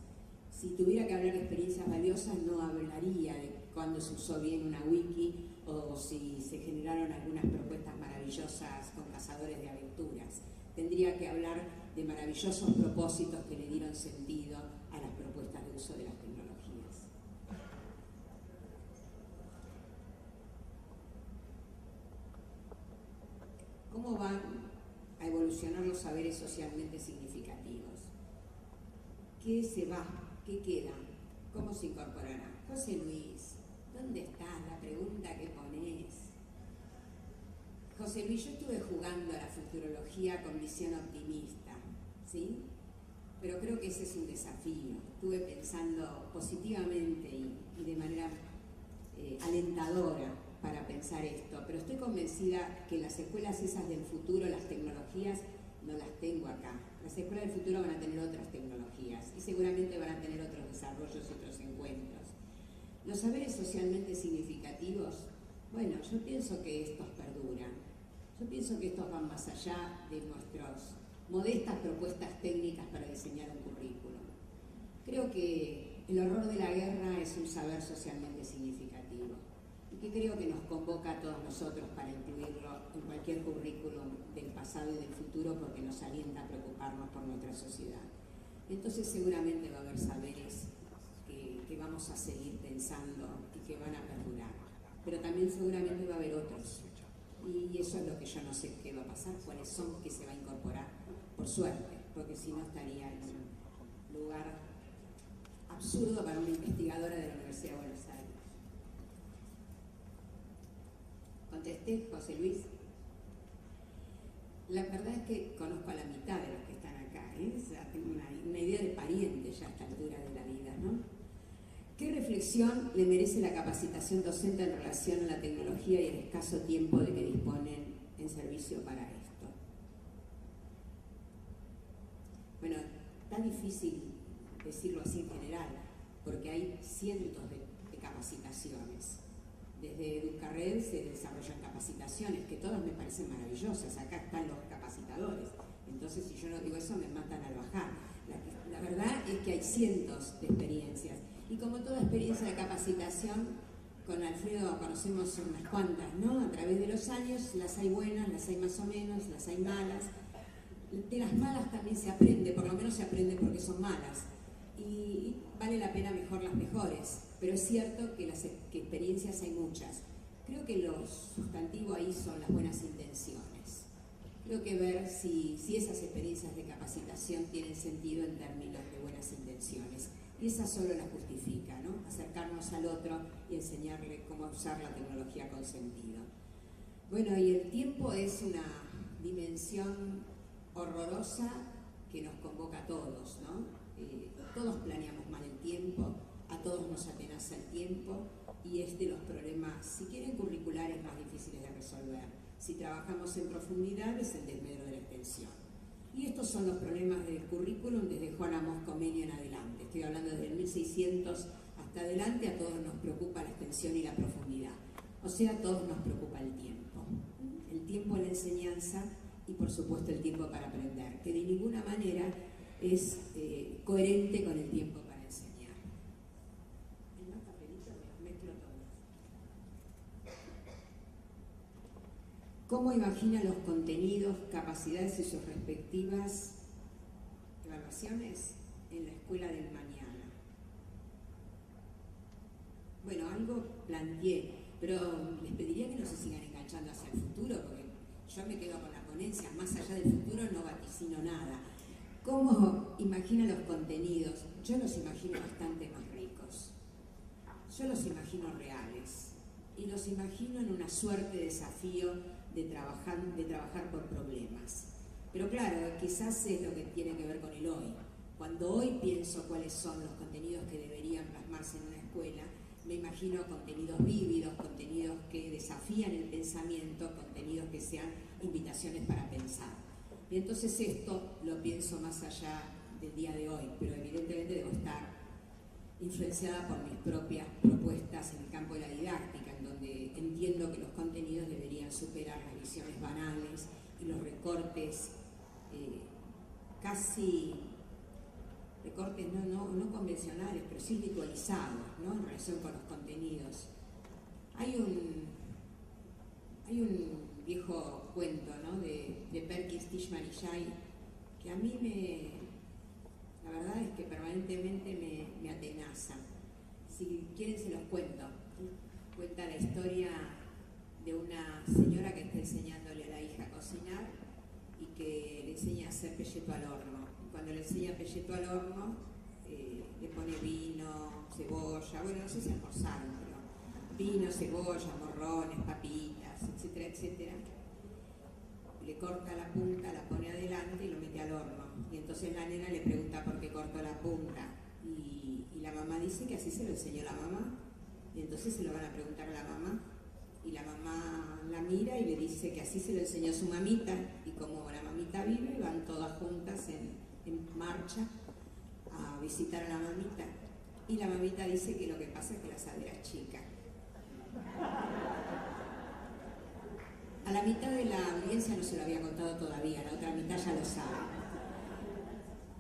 Si tuviera que hablar de experiencias valiosas, no hablaría de cuándo se usó bien una wiki o si se generaron algunas propuestas maravillosas con cazadores de aventuras. Tendría que hablar de maravillosos propósitos que le dieron sentido a las propuestas de uso de las tecnologías. ¿Cómo van a evolucionar los saberes socialmente significativos? ¿Qué se va? ¿Qué queda? ¿Cómo se incorporará? José Luis, ¿dónde estás? La pregunta que ponés. José Luis, yo estuve jugando a la futurología con visión optimista, ¿sí? Pero creo que ese es un desafío. Estuve pensando positivamente y de manera alentadora para pensar esto, pero estoy convencida que las escuelas esas del futuro, las tecnologías, no las tengo acá. Las escuelas del futuro van a tener otras tecnologías y seguramente van a tener otros desarrollos y otros encuentros. Los saberes socialmente significativos, bueno, yo pienso que estos perduran. Yo pienso que estos van más allá de nuestras modestas propuestas técnicas para diseñar un currículum. Creo que el horror de la guerra es un saber socialmente significativo y que creo que nos convoca a todos nosotros para incluirlo en cualquier currículum del pasado y del futuro, porque nos alienta a preocuparnos por nuestra sociedad. Entonces seguramente va a haber saberes que vamos a seguir pensando y que van a perdurar, pero también seguramente va a haber otros, y eso es lo que yo no sé qué va a pasar, cuáles son, qué se va a incorporar, por suerte, porque si no estaría en un lugar absurdo para una investigadora de la Universidad de Buenos Aires. ¿Contesté, José Luis? La verdad es que conozco a la mitad de los que están acá, ¿eh? O sea, tengo una idea de pariente ya a esta altura de la vida, ¿no? ¿Qué reflexión le merece la capacitación docente en relación a la tecnología y el escaso tiempo de que disponen en servicio para esto? Bueno, está difícil decirlo así en general, porque hay cientos de capacitaciones. Desde Educarred se desarrollan capacitaciones, que todas me parecen maravillosas. Acá están los capacitadores, Entonces, si yo no digo eso, me matan al bajar. La verdad es que hay cientos de experiencias. Y como toda experiencia de capacitación, con Alfredo conocemos unas cuantas, ¿no? A través de los años, las hay buenas, las hay más o menos, las hay malas. De las malas también se aprende, por lo menos se aprende porque son malas. Y vale la pena mejor las mejores. Pero es cierto que que experiencias hay muchas. Creo que lo sustantivo ahí son las buenas intenciones. Creo que ver si esas experiencias de capacitación tienen sentido en términos de buenas intenciones. Y esa solo la justifica, ¿no? Acercarnos al otro y enseñarle cómo usar la tecnología con sentido. Bueno, y el tiempo es una dimensión horrorosa que nos convoca a todos, ¿no? Todos planeamos mal el tiempo, a todos nos atenaza el tiempo y es de los problemas, si quieren, curriculares más difíciles de resolver. Si trabajamos en profundidad es el desmedro de la extensión. Y estos son los problemas del currículum desde Juan Amos Comenius en adelante. Estoy hablando desde el 1600 hasta adelante, a todos nos preocupa la extensión y la profundidad. O sea, a todos nos preocupa el tiempo. El tiempo en la enseñanza y por supuesto el tiempo para aprender, que de ninguna manera es coherente con el tiempo para enseñar. En los papelitos me los mezclo todos. ¿Cómo imagina los contenidos, capacidades y sus respectivas evaluaciones en la escuela del mañana? Bueno, algo planteé, pero les pediría que no se sigan enganchando hacia el futuro, porque yo me quedo con la ponencia, más allá del futuro no vaticino nada. ¿Cómo imagina los contenidos? Yo los imagino bastante más ricos. Yo los imagino reales y los imagino en una suerte de desafío de trabajar por problemas. Pero claro, quizás es lo que tiene que ver con el hoy. Cuando hoy pienso cuáles son los contenidos que deberían plasmarse en una escuela, me imagino contenidos vívidos, contenidos que desafían el pensamiento, contenidos que sean invitaciones para pensar. Y entonces esto lo pienso más allá del día de hoy, pero evidentemente debo estar influenciada por mis propias propuestas en el campo de la didáctica, en donde entiendo que los contenidos deberían superar las visiones banales y los recortes recortes no convencionales, pero sí ritualizados, ¿no? En relación con los contenidos. Hay un viejo cuento, ¿no? de Perkins, Tishman y Jay, que a mí la verdad es que permanentemente me atenaza. Si quieren se los cuento. Cuenta la historia de una señora que está enseñándole a la hija a cocinar y que le enseña a hacer pelleto al horno. Cuando le enseña pelleto al horno, le pone vino, cebolla, bueno, no sé si almorzaron, pero vino, cebolla, morrones, papitas, etcétera, etcétera. Le corta la punta, la pone adelante y lo mete al horno. Y entonces la nena le pregunta por qué cortó la punta. Y la mamá dice que así se lo enseñó la mamá. Y entonces se lo van a preguntar a la mamá. Y la mamá la mira y le dice que así se lo enseñó su mamita. Y como la mamita vive, van todas juntas en marcha a visitar a la mamita. Y la mamita dice que lo que pasa es que la asadera es chica. A la mitad de la audiencia no se lo había contado todavía, la otra mitad ya lo sabe.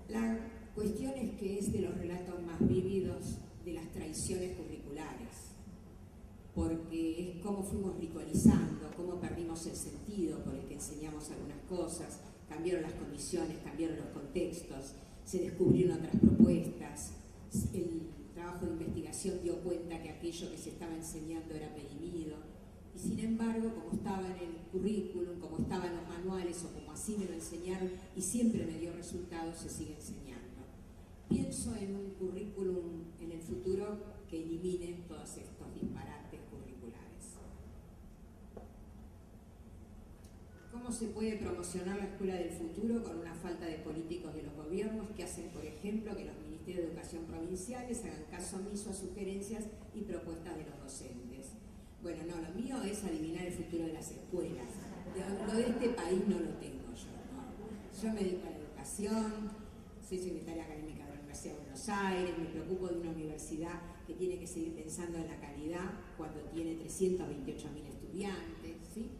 La cuestión es que es de los relatos más vívidos de las traiciones curriculares, porque es cómo fuimos ritualizando, cómo perdimos el sentido por el que enseñamos algunas cosas, cambiaron las condiciones, cambiaron los contextos, se descubrieron otras propuestas, el trabajo de investigación dio cuenta que aquello que se estaba enseñando era perimido, y sin embargo, como estaba en el currículum, como estaba en los manuales o como así me lo enseñaron y siempre me dio resultados, se sigue enseñando. Pienso en un currículum en el futuro que elimine todos estos disparates curriculares. ¿Cómo se puede promocionar la escuela del futuro con una falta de políticos de los gobiernos que hacen, por ejemplo, que los ministerios de educación provinciales hagan caso omiso a sugerencias y propuestas de los docentes? Bueno, no, lo mío es adivinar el futuro de las escuelas. Lo de este país no lo tengo yo, ¿no? Yo me dedico a la educación, soy secretaria académica de la Universidad de Buenos Aires, me preocupo de una universidad que tiene que seguir pensando en la calidad cuando tiene 328.000 estudiantes, ¿sí?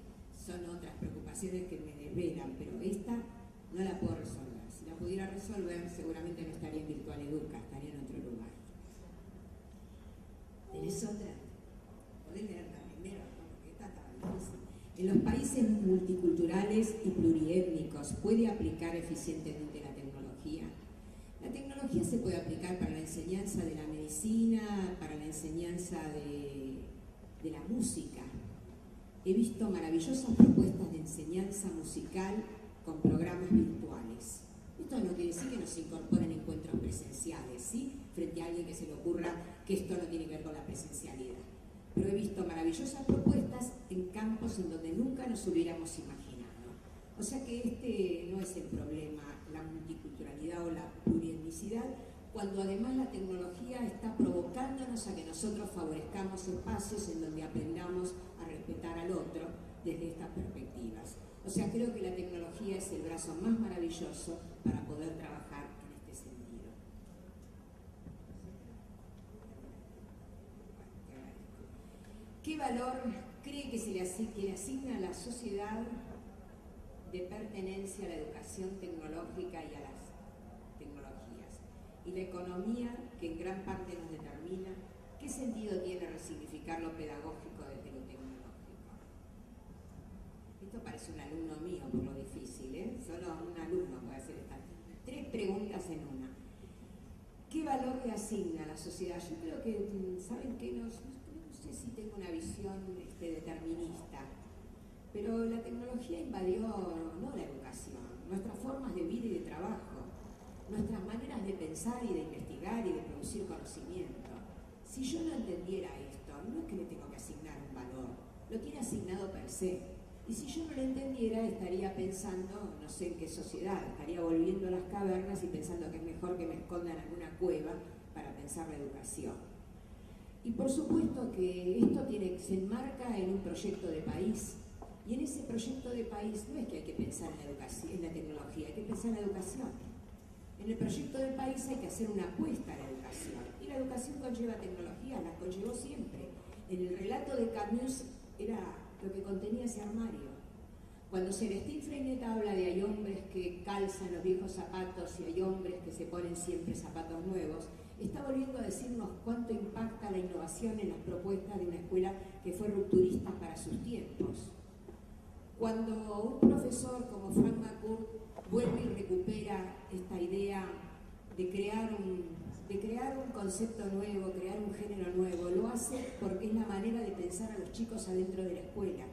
Son otras preocupaciones que me desvelan, pero esta no la puedo resolver. Si la pudiera resolver, seguramente no estaría en Virtual Educa, estaría en otro lugar. ¿Tenés otra? Podés leerla primero, ¿no? Porque esta está difícil. En los países multiculturales y pluriétnicos, ¿puede aplicar eficientemente la tecnología? La tecnología se puede aplicar para la enseñanza de la medicina, para la enseñanza de la música. He visto maravillosas propuestas de enseñanza musical con programas virtuales. Esto no quiere decir que no se incorporen encuentros presenciales, ¿sí? Frente a alguien que se le ocurra que esto no tiene que ver con la presencialidad. Pero he visto maravillosas propuestas en campos en donde nunca nos hubiéramos imaginado. O sea que este no es el problema, la multiculturalidad o la plurietnicidad, cuando además la tecnología está provocándonos a que nosotros favorezcamos espacios en donde aprendamos a respetar al otro desde estas perspectivas. O sea, creo que la tecnología es el brazo más maravilloso para poder trabajar en este sentido. ¿Qué valor cree que se le asigna a la sociedad de pertenencia a la educación tecnológica y a las tecnologías? Y la economía, que en gran parte nos determina, ¿qué sentido tiene resignificar lo pedagógico desde lo tecnológico? Esto parece un alumno mío por lo difícil, ¿eh? Solo un alumno puede hacer estas 3 preguntas en una. ¿Qué valor le asigna a la sociedad? Yo creo que, ¿saben qué? No sé si tengo una visión determinista, pero la tecnología invadió no la educación, nuestras formas de vida y de trabajo, nuestras maneras de pensar y de investigar y de producir conocimiento. Si yo no entendiera esto, no es que le tengo que asignar un valor, lo tiene asignado per se. Y si yo no lo entendiera, estaría pensando, no sé en qué sociedad, estaría volviendo a las cavernas y pensando que es mejor que me esconda en alguna cueva para pensar la educación. Y por supuesto que esto se enmarca en un proyecto de país. Y en ese proyecto de país no es que hay que pensar en la educación, en la tecnología, hay que pensar en la educación. En el proyecto del país hay que hacer una apuesta a la educación. Y la educación conlleva tecnología, la conllevó siempre. En el relato de Camus era lo que contenía ese armario. Cuando Celestín Freinet habla de hay hombres que calzan los viejos zapatos y hay hombres que se ponen siempre zapatos nuevos, está volviendo a decirnos cuánto impacta la innovación en las propuestas de una escuela que fue rupturista para sus tiempos. Cuando un profesor como Frank McCourt vuelve y recupera esta idea de crear un concepto nuevo, crear un género nuevo, lo hace porque es la manera de pensar a los chicos adentro de la escuela.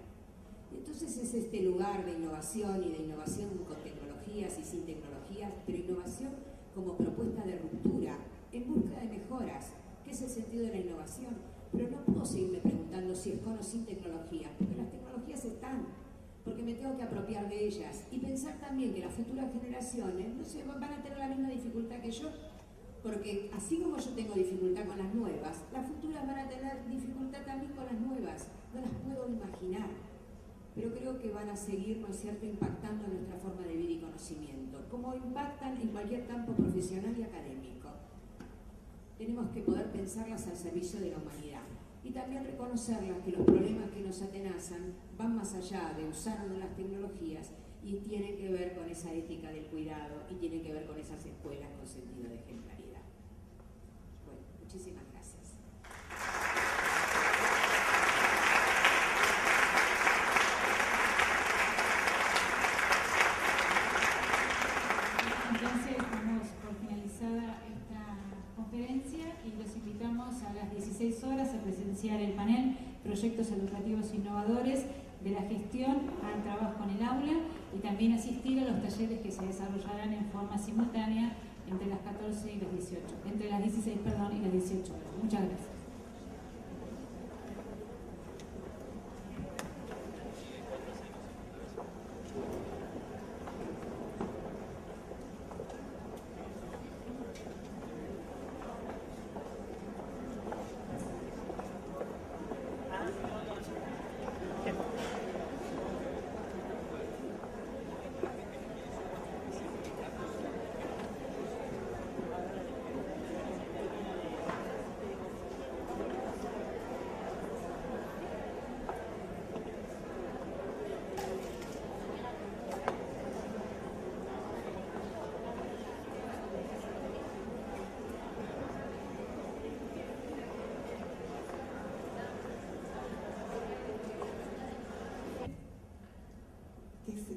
Entonces es este lugar de innovación y de innovación con tecnologías y sin tecnologías, pero innovación como propuesta de ruptura, en busca de mejoras, que es el sentido de la innovación. Pero no puedo seguirme preguntando si es con o sin tecnologías, porque las tecnologías están, porque me tengo que apropiar de ellas y pensar también que las futuras generaciones no se van a tener la misma dificultad que yo, porque así como yo tengo dificultad con las nuevas, las futuras van a tener dificultad también con las nuevas, no las puedo imaginar, pero creo que van a seguir, ¿no es cierto?, impactando en nuestra forma de vida y conocimiento, como impactan en cualquier campo profesional y académico. Tenemos que poder pensarlas al servicio de la humanidad y también reconocerlas que los problemas que nos atenazan van más allá de usar o no las tecnologías y tienen que ver con esa ética del cuidado y tienen que ver con esas escuelas con sentido de ejemplaridad. Bueno, muchísimas gracias. Entonces damos por finalizada esta conferencia y los invitamos a las 16 horas a presenciar el panel Proyectos Educativos Innovadores de la gestión al trabajo en el aula y también asistir a los talleres que se desarrollarán en forma simultánea entre las 14 y las 18, entre las 16, perdón, y las 18 horas. Muchas gracias.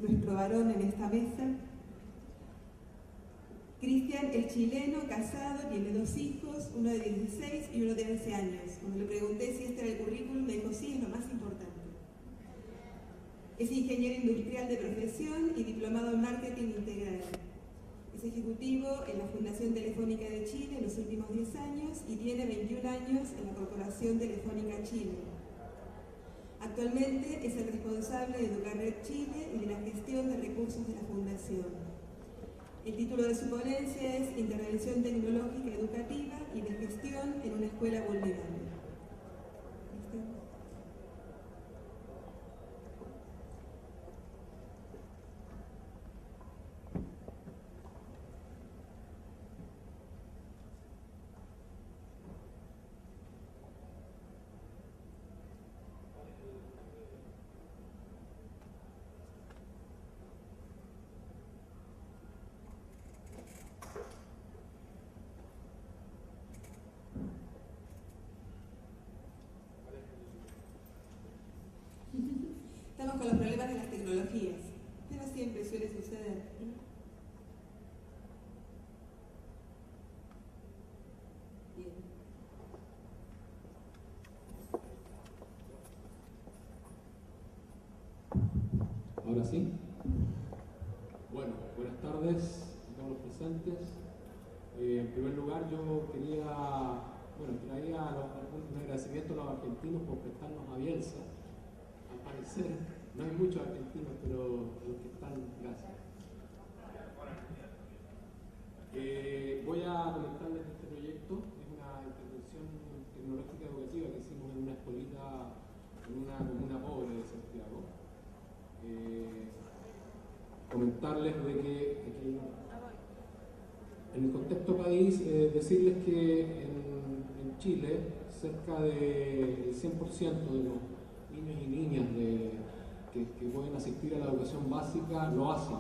nuestro varón en esta mesa. Cristian es chileno, casado, tiene 2 hijos, uno de 16 y uno de 11 años. Cuando le pregunté si este era el currículum, me dijo, sí, es lo más importante. Es ingeniero industrial de profesión y diplomado en marketing integral. Es ejecutivo en la Fundación Telefónica de Chile en los últimos 10 años y tiene 21 años en la Corporación Telefónica Chile. Actualmente es el responsable de Educarred Chile y de la gestión de recursos de la Fundación. El título de su ponencia es Intervención Tecnológica Educativa y de Gestión en una Escuela Vulnerable. Estamos con los problemas de las tecnologías, pero siempre suele suceder. Bien. Ahora sí. Bueno, buenas tardes a todos los presentes. En primer lugar, yo traía un agradecimiento a los argentinos por prestarnos a Bielsa. Al parecer, no hay muchos argentinos, pero a los que están, gracias. Voy a comentarles de este proyecto. Es una intervención tecnológica educativa que hicimos en una escuelita, en una comuna pobre de Santiago. Comentarles de que aquí, en el contexto país, decirles que en Chile cerca del 100% de los niños y niñas que pueden asistir a la educación básica lo hacen,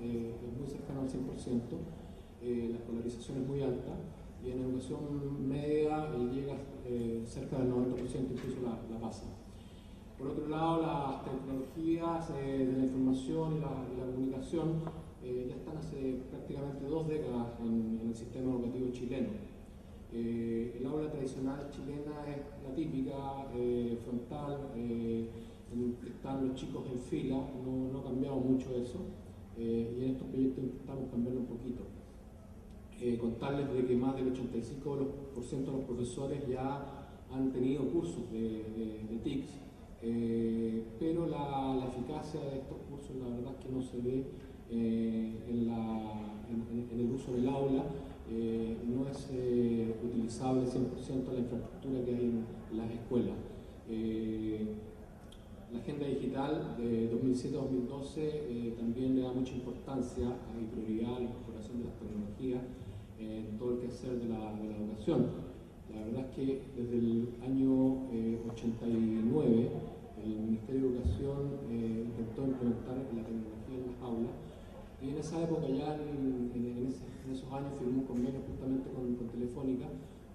es muy cercano al 100%, la escolarización es muy alta y en educación media llega cerca del 90%, incluso la pasan. Por otro lado, las tecnologías de la información y la comunicación ya están hace prácticamente 2 décadas en el sistema educativo chileno. El aula tradicional chilena es la típica, frontal, en que están los chicos en fila, no ha cambiado mucho eso, y en estos proyectos intentamos cambiarlo un poquito. Contarles de que más del 85% de los profesores ya han tenido cursos de TICS, pero la eficacia de estos cursos la verdad es que no se ve en el uso del aula, no es utilizable 100% la infraestructura que hay en las escuelas. La agenda digital de 2007-2012 también le da mucha importancia y prioridad a la incorporación de las tecnologías en todo el quehacer de la educación. La verdad es que desde el año 89 el Ministerio de Educación intentó implementar la tecnología en las aulas y en esa época ya en esos años firmó un convenio justamente con Telefónica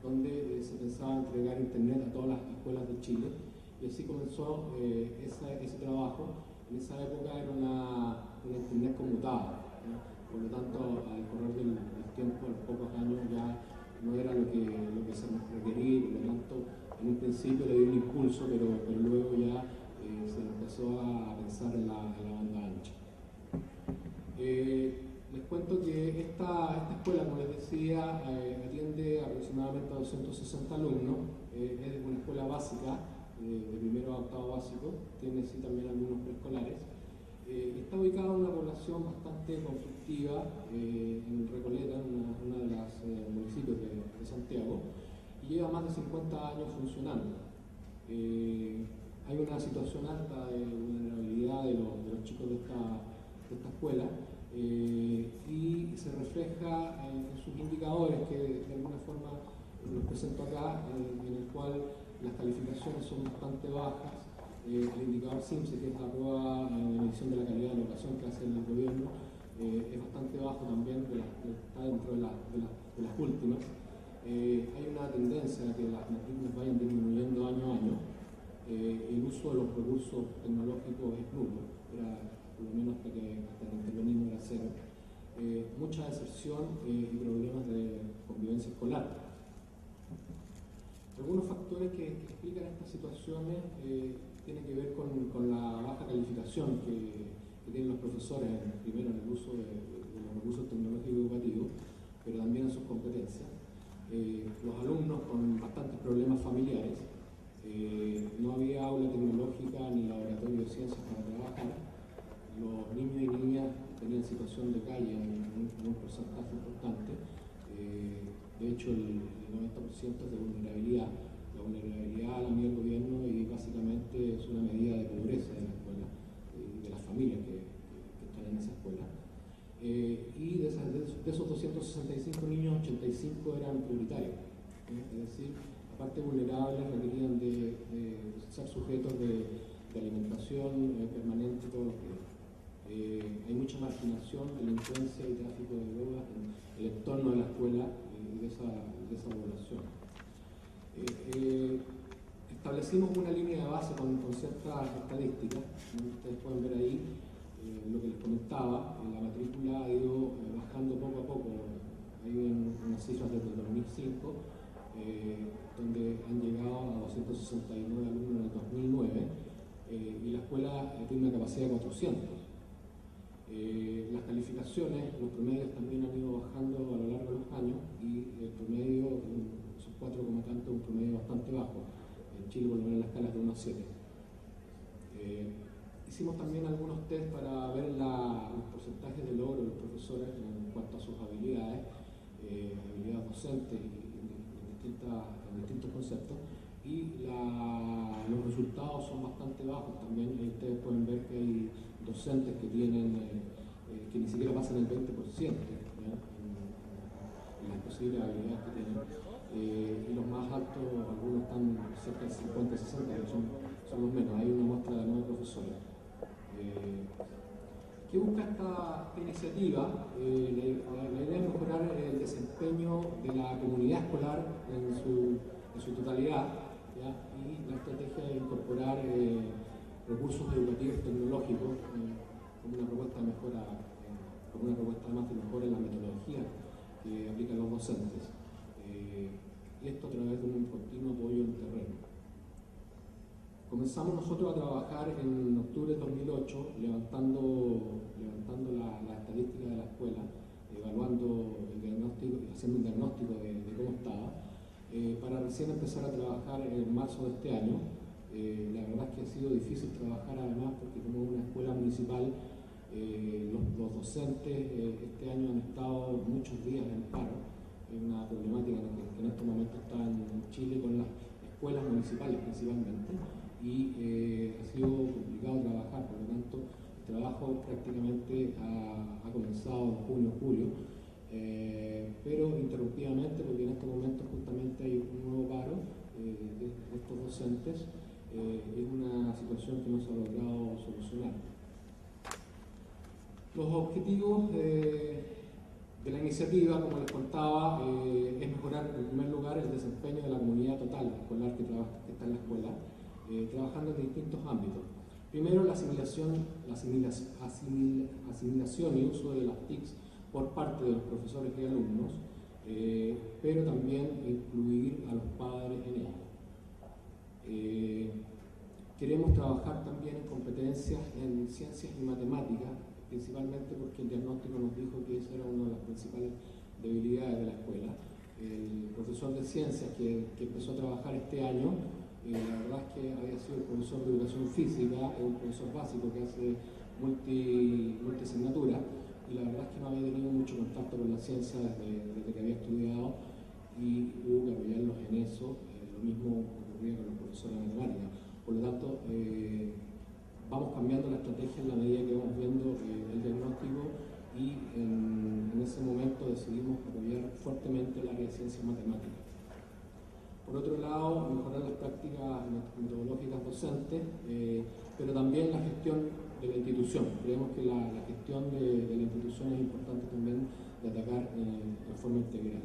donde se pensaba entregar internet a todas las escuelas de Chile y así comenzó ese trabajo. En esa época era una internet conmutada, ¿no? Por lo tanto al correr del tiempo, a los pocos años ya no era lo que se requería, por lo tanto en un principio le dio un impulso, pero luego ya se empezó a pensar en la banda ancha. Les cuento que esta escuela, como les decía, atiende aproximadamente a 260 alumnos, es una escuela básica, de primero a octavo básico, tiene sí también algunos preescolares. Está ubicada en una población bastante conflictiva, en Recoleta, una de los municipios de Santiago, y lleva más de 50 años funcionando. Hay una situación alta de vulnerabilidad de los chicos de esta escuela y se refleja en sus indicadores que de alguna forma los presento acá, en el cual las calificaciones son bastante bajas. El indicador SIMSE, que es la prueba de medición de la calidad de la educación que hace el gobierno, es bastante bajo también, está dentro de las últimas. Hay una tendencia a que las matrículas vayan disminuyendo año a año. El uso de los recursos tecnológicos es nulo. por lo menos hasta que intervenimos era cero, mucha deserción y problemas de convivencia escolar. Algunos factores que explican estas situaciones tienen que ver con la baja calificación que tienen los profesores, primero en el uso de los recursos tecnológicos y educativos, pero también en sus competencias. Los alumnos con bastantes problemas familiares, no había aula tecnológica ni laboratorio de ciencias para trabajar, los niños y niñas tenían situación de calle en un porcentaje importante, de hecho el 90% es de vulnerabilidad. La vulnerabilidad la mide el gobierno y básicamente es una medida de pobreza de la escuela y de las familias que están en esa escuela. Y de esos 265 niños, 85 eran prioritarios, es decir, aparte vulnerables, requerían de ser sujetos de alimentación permanente todos los días. Hay mucha marginación, delincuencia y tráfico de drogas en el entorno de la escuela y de esa población. Establecimos una línea de base con ciertas estadísticas. Ustedes pueden ver ahí lo que les comentaba. La matrícula ha ido bajando poco a poco. Hay unas cifras desde el 2005, donde han llegado a 269 alumnos en el 2009, y la escuela tiene una capacidad de 400. Las calificaciones, los promedios también han ido bajando a lo largo de los años, y el promedio, esos 4, tanto, es un promedio bastante bajo. En Chile, por lo menos, la escala es de 1 a 7. Hicimos también algunos test para ver los porcentajes de logro de los profesores en cuanto a sus habilidades, habilidades docentes en distintos conceptos, y los resultados son bastante bajos. También ustedes pueden ver que hay docentes que tienen que ni siquiera pasan el 20% en las posibles habilidades que tienen, y los más altos, algunos están cerca del 50-60, que son los menos. Hay una muestra de 9 profesores. ¿Qué busca esta iniciativa? La idea es mejorar el desempeño de la comunidad escolar en su totalidad, ¿ya? Y la estrategia es incorporar recursos educativos tecnológicos como una propuesta de mejora, como una propuesta más de mejora en la metodología que aplican los docentes, y esto a través de un continuo apoyo en terreno. Comenzamos nosotros a trabajar en octubre de 2008, levantando la estadística de la escuela, evaluando el diagnóstico, haciendo un diagnóstico de cómo estaba, para recién empezar a trabajar en marzo de este año. La verdad es que ha sido difícil trabajar, además, porque como es una escuela municipal, los docentes este año han estado muchos días en paro. Es una problemática que en estos momentos está en Chile con las escuelas municipales principalmente, y ha sido complicado trabajar. Por lo tanto, el trabajo prácticamente ha comenzado en junio, julio, pero interrumpidamente, porque en estos momentos justamente hay un nuevo paro de estos docentes. Es una situación que no se ha logrado solucionar. Los objetivos de la iniciativa, como les contaba, es mejorar en primer lugar el desempeño de la comunidad total escolar que está en la escuela, trabajando en distintos ámbitos. Primero, la asimilación y uso de las TICs por parte de los profesores y alumnos, pero también incluir a los padres en ello. Queremos trabajar también en competencias en ciencias y matemáticas, principalmente porque el diagnóstico nos dijo que esa era una de las principales debilidades de la escuela. El profesor de ciencias que empezó a trabajar este año, la verdad es que había sido el profesor de educación física, es un profesor básico que hace multiasignatura, y la verdad es que no había tenido mucho contacto con la ciencia desde que había estudiado, y hubo que apoyarlos en eso. Lo mismo ocurría con los profesores de matemáticas. Por lo tanto, vamos cambiando la estrategia en la medida que vamos viendo el diagnóstico, y en ese momento decidimos apoyar fuertemente el área de ciencias matemáticas. Por otro lado, mejorar las prácticas metodológicas docentes, pero también la gestión de la institución. Creemos que la gestión de la institución es importante también de atacar de forma integral.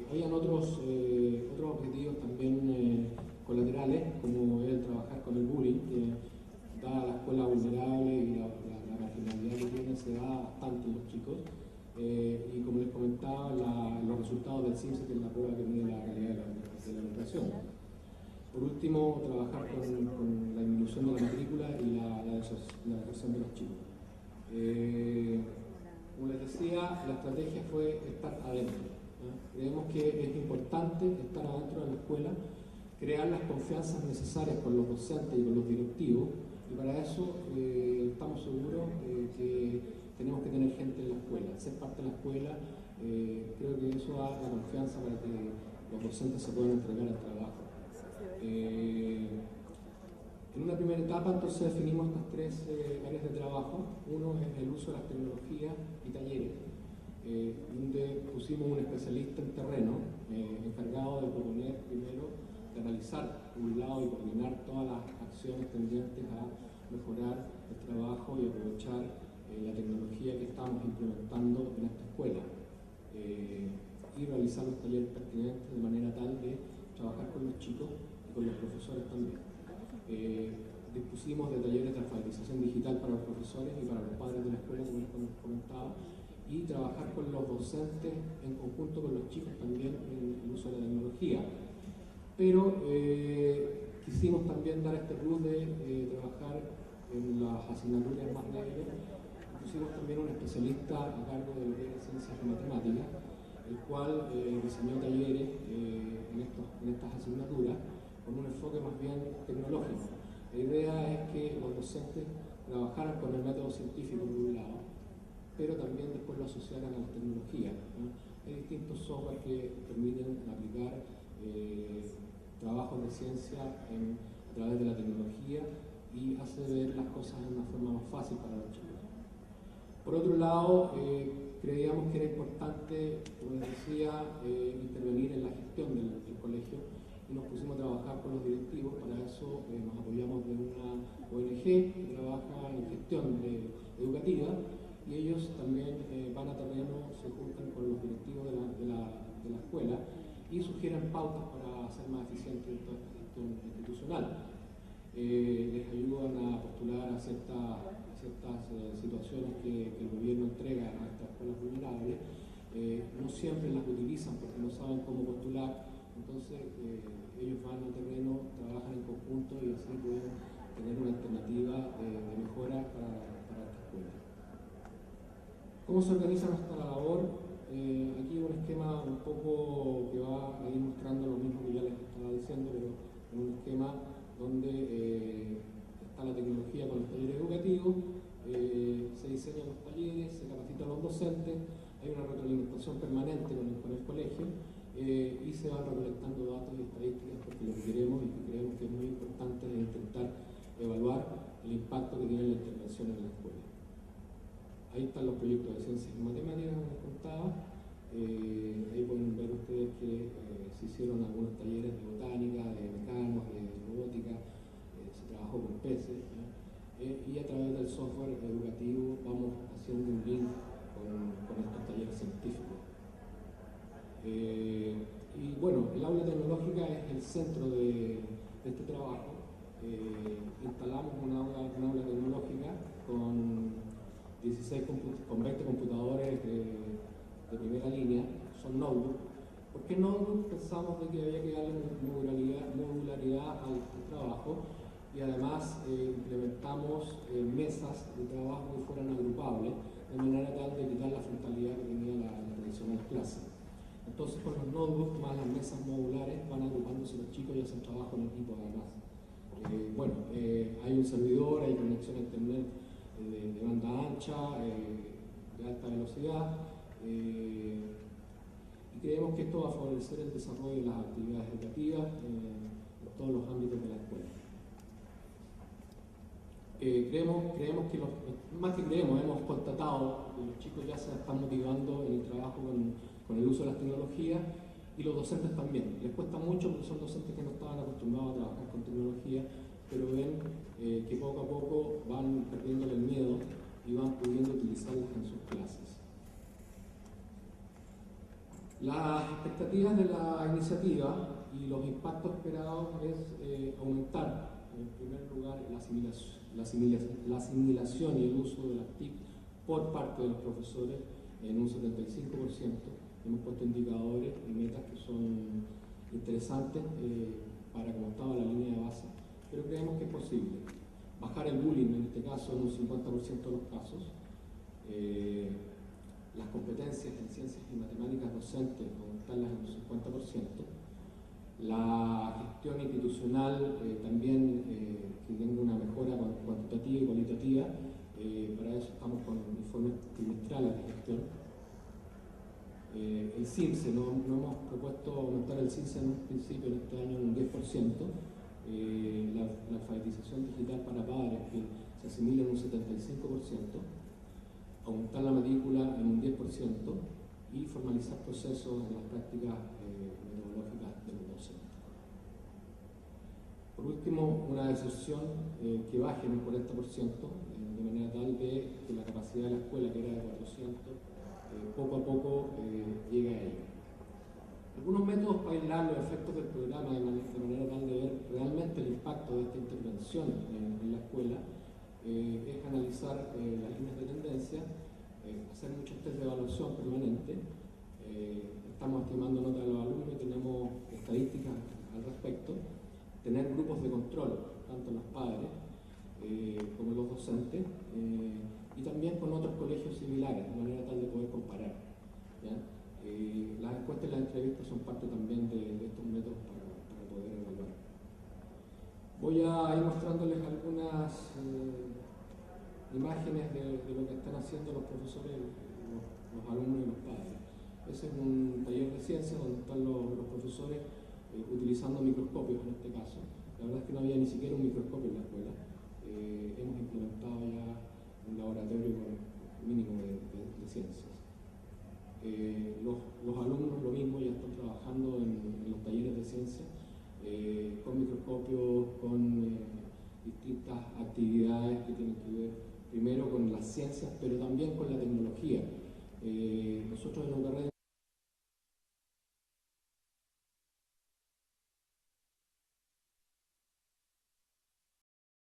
Habían otros objetivos también colaterales, como el trabajar con el bullying, que dada la escuela vulnerable y la marginalidad que tiene, se da bastante en los chicos. Y como les comentaba, los resultados del CIMSE, que es la prueba que mide la calidad de la educación. Por último, trabajar con la disminución de la matrícula y la deserción de los chicos. Como les decía, la estrategia fue estar adentro. Creemos que es importante estar adentro de la escuela, crear las confianzas necesarias con los docentes y con los directivos, y para eso estamos seguros que tenemos que tener gente en la escuela, ser parte de la escuela. Creo que eso da la confianza para que los docentes se puedan entregar al trabajo. En una primera etapa entonces definimos estas tres áreas de trabajo. Uno es el uso de las tecnologías y talleres, donde pusimos un especialista en terreno encargado de proponer primero, de realizar un lado y coordinar todas las acciones tendientes a mejorar el trabajo y aprovechar la tecnología que estamos implementando en esta escuela, y realizar los talleres pertinentes de manera tal de trabajar con los chicos y con los profesores también. Dispusimos de talleres de alfabetización digital para los profesores y para los padres de la escuela, como les comentaba, y trabajar con los docentes en conjunto con los chicos también en el uso de la tecnología. Pero quisimos también dar este plus de trabajar en las asignaturas más débiles. Pusimos también un especialista a cargo de lo que es ciencias y matemáticas, el cual diseñó talleres en estas asignaturas con un enfoque más bien tecnológico. La idea es que los docentes trabajaran con el método científico por un lado, pero también después lo asociaran a las tecnologías, ¿no? Hay distintos software que permiten aplicar trabajos de ciencia a través de la tecnología y hace ver las cosas de una forma más fácil para los chicos. Por otro lado, creíamos que era importante, como les decía, intervenir en la gestión del colegio, y nos pusimos a trabajar con los directivos. Para eso nos apoyamos de una ONG que trabaja en gestión educativa, y ellos también van a terreno, se juntan con los directivos de la escuela y sugieren pautas para hacer más eficiente toda esta gestión institucional. Les ayudan a postular a ciertas situaciones que el gobierno entrega a estas escuelas vulnerables. No siempre las utilizan porque no saben cómo postular, entonces ellos van a terreno, trabajan en conjunto y así pueden tener una alternativa de mejora para esta escuela. ¿Cómo se organiza nuestra labor? Aquí un esquema un poco que va a ir mostrando lo mismo que ya les estaba diciendo, pero en un esquema donde está la tecnología con los talleres educativos, se diseñan los talleres, se capacitan los docentes, hay una retroalimentación permanente con el colegio, y se van recolectando datos y estadísticas, porque lo que queremos y que creemos que es muy importante es intentar evaluar el impacto que tiene la intervención en la escuela. Ahí están los proyectos de ciencias y matemáticas, como les contaba. Ahí pueden ver ustedes que se hicieron algunos talleres de botánica, de mecanos, de robótica, se trabajó con peces, y a través del software educativo vamos haciendo un link con estos talleres científicos. Y bueno, el aula tecnológica es el centro de este trabajo. Instalamos una aula tecnológica con 20 computadores de primera línea, son notebooks. ¿Por qué notebooks? Pensamos de que había que darle modularidad al trabajo, y además implementamos mesas de trabajo que fueran agrupables, de manera tal de quitar la frontalidad que tenía la tradicional clase. Entonces, con los notebooks más las mesas modulares van agrupándose los chicos y hacen trabajo en equipo además. Hay un servidor, hay conexión a internet de banda ancha, de alta velocidad, y creemos que esto va a favorecer el desarrollo de las actividades educativas en todos los ámbitos de la escuela. Hemos constatado que los chicos ya se están motivando en el trabajo con el uso de las tecnologías, y los docentes también. Les cuesta mucho porque son docentes que no estaban acostumbrados a trabajar con tecnología, pero ven que poco a poco van perdiendo el miedo y van pudiendo utilizarlas en sus clases. Las expectativas de la iniciativa y los impactos esperados es aumentar En primer lugar, la asimilación y el uso de las TIC por parte de los profesores en un 75%. Hemos puesto indicadores y metas que son interesantes para como estaba la línea de base, pero creemos que es posible. Bajar el bullying, en este caso, en un 50% de los casos. Las competencias en ciencias y matemáticas docentes, aumentarlas en un 50%. La gestión institucional también que tenga una mejora cuantitativa y cualitativa. Para eso estamos con informes trimestrales de gestión. El CINCE, no hemos propuesto aumentar el CINCE en un principio en este año en un 10%. La alfabetización digital para padres que se asimila en un 75%. Aumentar la matrícula en un 10% y formalizar procesos en las prácticas metodológicas de los docentes. Por último, una deserción que baje en un 40%, de manera tal de que la capacidad de la escuela, que era de 400, poco a poco llegue a ello. Algunos métodos para aislar los efectos del programa de manera tal de ver realmente el impacto de esta intervención en la escuela es analizar las líneas de tendencia, hacer muchos test de evaluación permanente. Estamos estimando notas de los alumnos y tenemos estadísticas al respecto. Tener grupos de control, tanto los padres como los docentes, y también con otros colegios similares, de manera tal de poder comparar, ¿ya? Las encuestas y las entrevistas son parte también de estos métodos para poder evaluar. Voy a ir mostrándoles algunas imágenes de lo que están haciendo los profesores, los alumnos y los padres. Ese es un taller de ciencia donde están los profesores utilizando microscopios en este caso. La verdad es que no había ni siquiera un microscopio en la escuela. Hemos implementado ya un laboratorio mínimo de ciencias. Los alumnos lo mismo, ya están trabajando en los talleres de ciencia con microscopios, con distintas actividades que tienen que ver primero con las ciencias, pero también con la tecnología. Nosotros en UCARRED